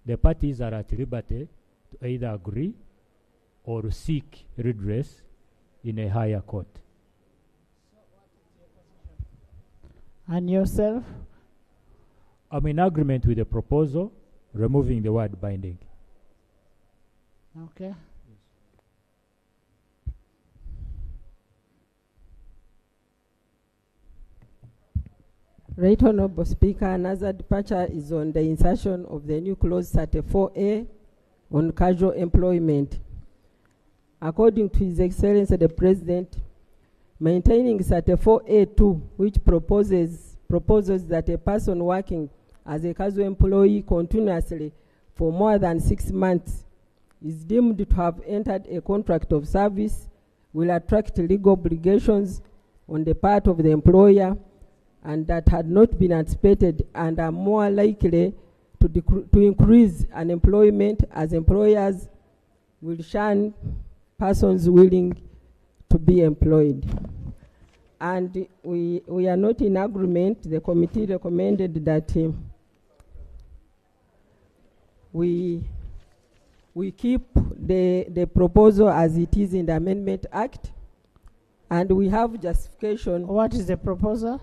[SPEAKER 6] The parties are at liberty to either agree or seek redress in a higher court.
[SPEAKER 2] And yourself?
[SPEAKER 6] I'm in agreement with the proposal, removing the word binding.
[SPEAKER 2] Okay.
[SPEAKER 17] Right, Honourable Speaker, another departure is on the insertion of the new clause 34A on casual employment. According to His Excellency the President, maintaining 34A2, which proposes that a person working as a casual employee continuously for more than 6 months is deemed to have entered a contract of service, will attract legal obligations on the part of the employer and that had not been anticipated and are more likely to increase unemployment, as employers will shun persons willing to be employed. And we are not in agreement. The committee recommended that we keep the proposal as it is in the Amendment Act, and we have justification.
[SPEAKER 2] What is the proposal?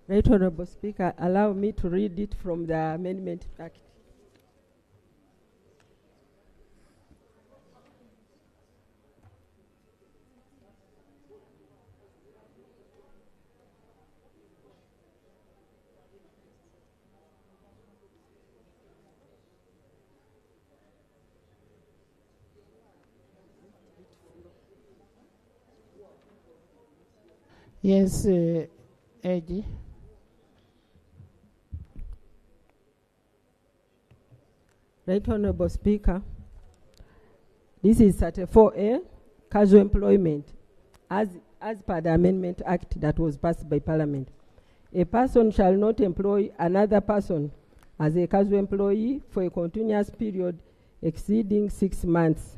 [SPEAKER 17] Right, Honourable Speaker, allow me to read it from the Amendment Act.
[SPEAKER 2] Yes, Eddie.
[SPEAKER 17] Right, Honourable Speaker, this is 34A, casual employment, as per the Amendment Act that was passed by Parliament. A person shall not employ another person as a casual employee for a continuous period exceeding 6 months.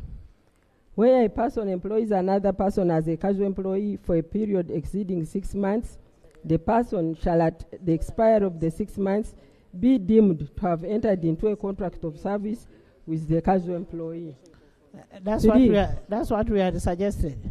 [SPEAKER 17] Where a person employs another person as a casual employee for a period exceeding 6 months, the person shall, at the expiry of the 6 months, be deemed to have entered into a contract of service with the casual employee.
[SPEAKER 2] That's what we had suggested.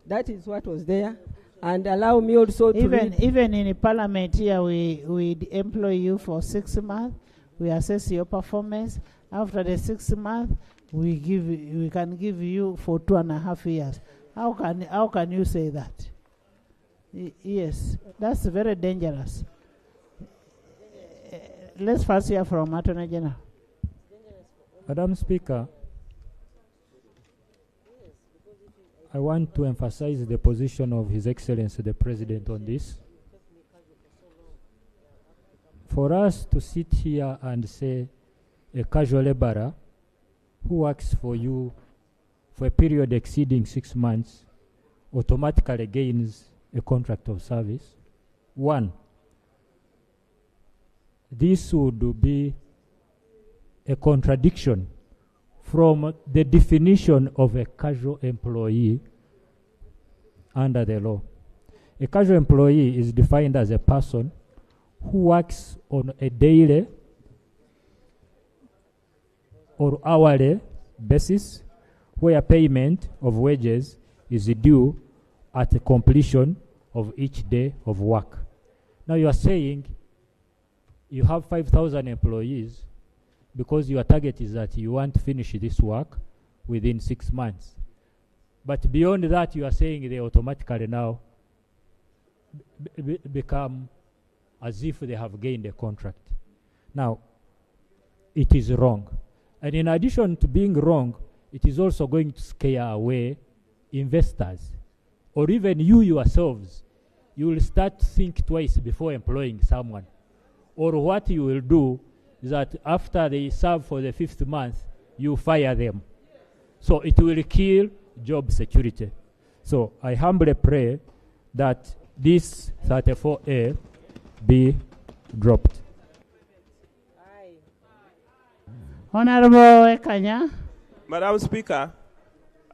[SPEAKER 17] That is what was there. And allow me also to
[SPEAKER 2] even in the Parliament here, we employ you for 6 months. We assess your performance. After the 6 months, we can give you for 2.5 years. How can you say that? Yes, that's very dangerous. let's first hear from Attorney General.
[SPEAKER 6] Madam Speaker, I want to emphasize the position of His Excellency the President on this. For us to sit here and say a casual laborer who works for you for a period exceeding 6 months automatically gains a contract of service. One, this would be a contradiction from the definition of a casual employee under the law. A casual employee is defined as a person who works on a daily or hourly basis where payment of wages is due at the completion of each day of work. Now you are saying you have 5,000 employees because your target is that you want to finish this work within 6 months. But beyond that, you are saying they automatically now become as if they have gained a contract. Now, it is wrong. And in addition to being wrong, it is also going to scare away investors. Or even you yourselves, you will start to think twice before employing someone. Or what you will do is that after they serve for the 5th month, you fire them. So it will kill job security. So I humbly pray that this 34A be dropped.
[SPEAKER 2] Honorable Ekanya.
[SPEAKER 14] Madam Speaker,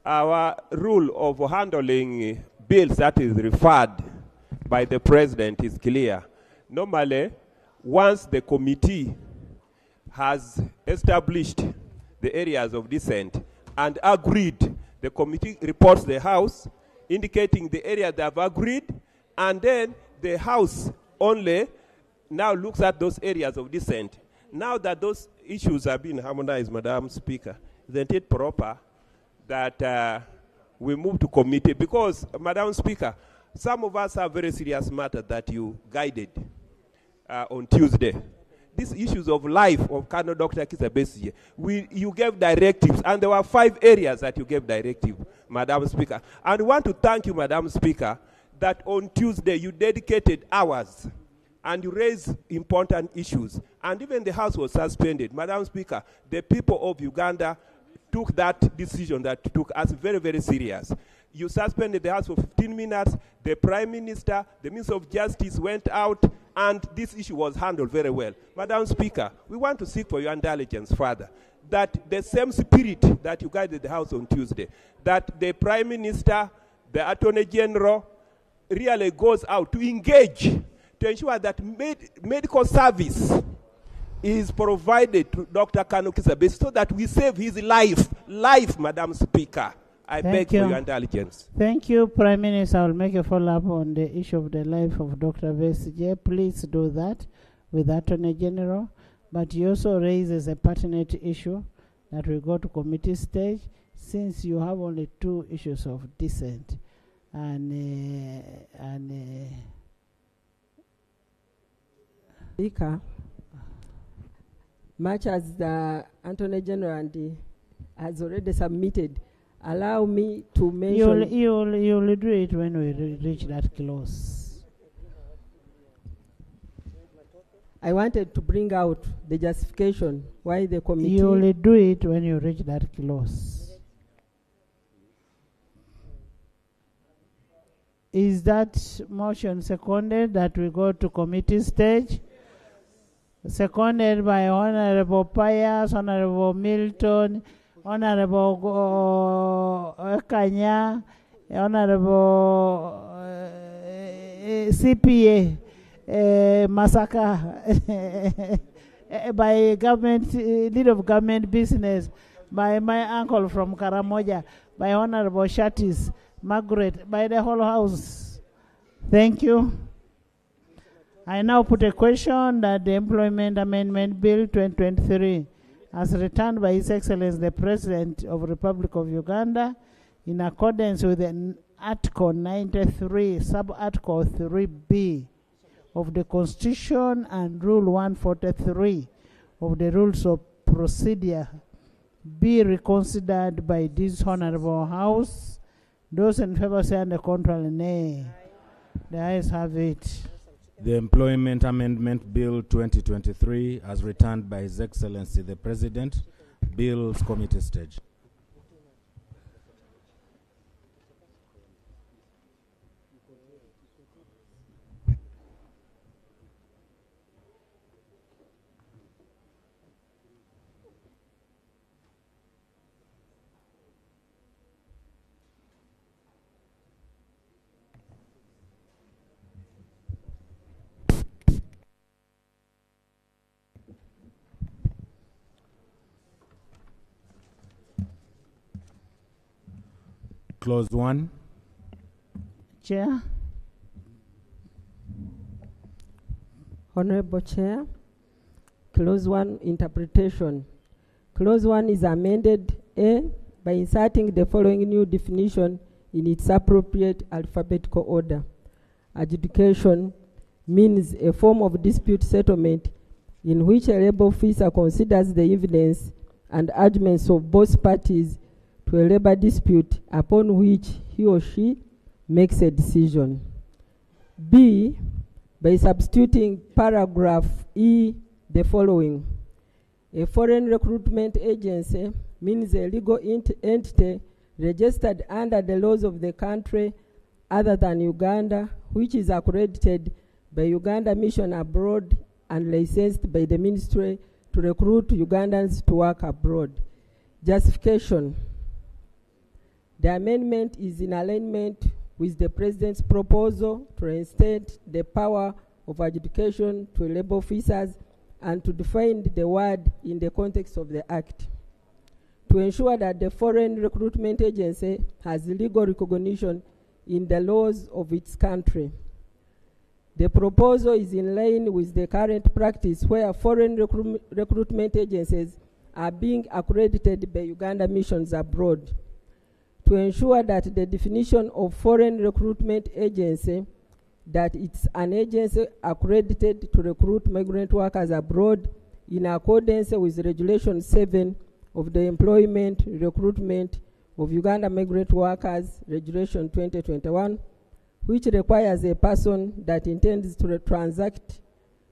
[SPEAKER 14] our rule of handling bills that is referred by the President is clear. Normally, once the committee has established the areas of dissent and agreed, the committee reports the House, indicating the area they have agreed, and then the House only now looks at those areas of dissent. Now that those issues have been harmonized, Madam Speaker, isn't it proper that we move to committee? Because, Madam Speaker, some of us have very serious matter that you guided on Tuesday. These issues of life of Colonel Dr. KIIZA BESIGYE, you gave directives, and there were 5 areas that you gave directive, Madam Speaker. And we want to thank you, Madam Speaker, that on Tuesday you dedicated hours and you raised important issues. And even the House was suspended. Madam Speaker, the people of Uganda took that decision that took us very, very serious. You suspended the House for 15 minutes. The Prime Minister, the Minister of Justice went out, and this issue was handled very well. Madam Speaker, we want to seek for your intelligence further, that the same spirit that you guided the House on Tuesday, that the Prime Minister, the Attorney General, really goes out to engage to ensure that medical service is provided to Dr. Colonel KIIZA BESIGYE so that we save his life, Madam Speaker. I beg for your intelligence.
[SPEAKER 2] Thank you, Prime Minister. I will make a follow-up on the issue of the life of Dr. BESIGYE. Please do that with Attorney General. But he also raises a pertinent issue that will go to committee stage, since you have only 2 issues of dissent.
[SPEAKER 17] Speaker, much as the Attorney General has already submitted, allow me to mention...
[SPEAKER 2] You'll do it when we reach that clause.
[SPEAKER 17] I wanted to bring out the justification why the committee...
[SPEAKER 2] You'll do it when you reach that clause. Is that motion seconded that we go to committee stage? Seconded by Honorable Pius, Honorable Milton, Honorable Kanya, Honorable CPA, Masaka, by government, lead of government business, by my uncle from Karamoja, by Honorable Shatis, Margaret, by the whole House. Thank you. I now put a question that the Employment Amendment Bill 2023, as returned by His Excellency the President of the Republic of Uganda, in accordance with Article 93, Sub-Article 3B of the Constitution and Rule 143 of the Rules of Procedure be reconsidered by this Honorable House. Those in favor say and the contrary, nay. The ayes have it.
[SPEAKER 1] The Employment Amendment Bill 2023 as returned by His Excellency the President. Bills committee stage. Clause 1.
[SPEAKER 2] Chair.
[SPEAKER 17] Honorable Chair, Clause 1 interpretation. Clause 1 is amended A by inserting the following new definition in its appropriate alphabetical order. Adjudication means a form of dispute settlement in which a labor officer considers the evidence and arguments of both parties to a labor dispute upon which he or she makes a decision. B, by substituting paragraph E, the following. A foreign recruitment agency means a legal entity registered under the laws of the country other than Uganda, which is accredited by Uganda Mission Abroad and licensed by the ministry to recruit Ugandans to work abroad. Justification. The amendment is in alignment with the President's proposal to reinstate the power of adjudication to labor officers and to define the word in the context of the Act. To ensure that the foreign recruitment agency has legal recognition in the laws of its country. The proposal is in line with the current practice where foreign recruitment agencies are being accredited by Uganda missions abroad. To ensure that the definition of foreign recruitment agency, that it's an agency accredited to recruit migrant workers abroad in accordance with Regulation 7 of the Employment Recruitment of Uganda Migrant Workers, Regulation 2021, which requires a person that intends to transact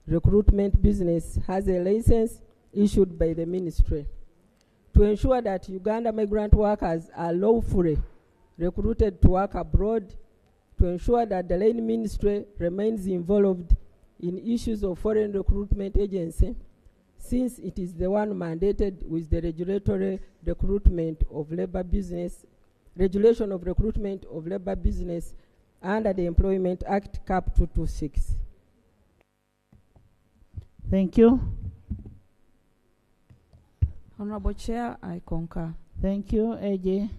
[SPEAKER 17] recruitment business has a license issued by the ministry. To ensure that Uganda migrant workers are lawfully recruited to work abroad, to ensure that the Line Ministry remains involved in issues of foreign recruitment agency, since it is the one mandated with the regulatory recruitment of labor business, regulation of recruitment of labor business under the Employment Act Cap 226.
[SPEAKER 2] Thank you.
[SPEAKER 16] Honorable Chair, I concur.
[SPEAKER 2] Thank you, AJ.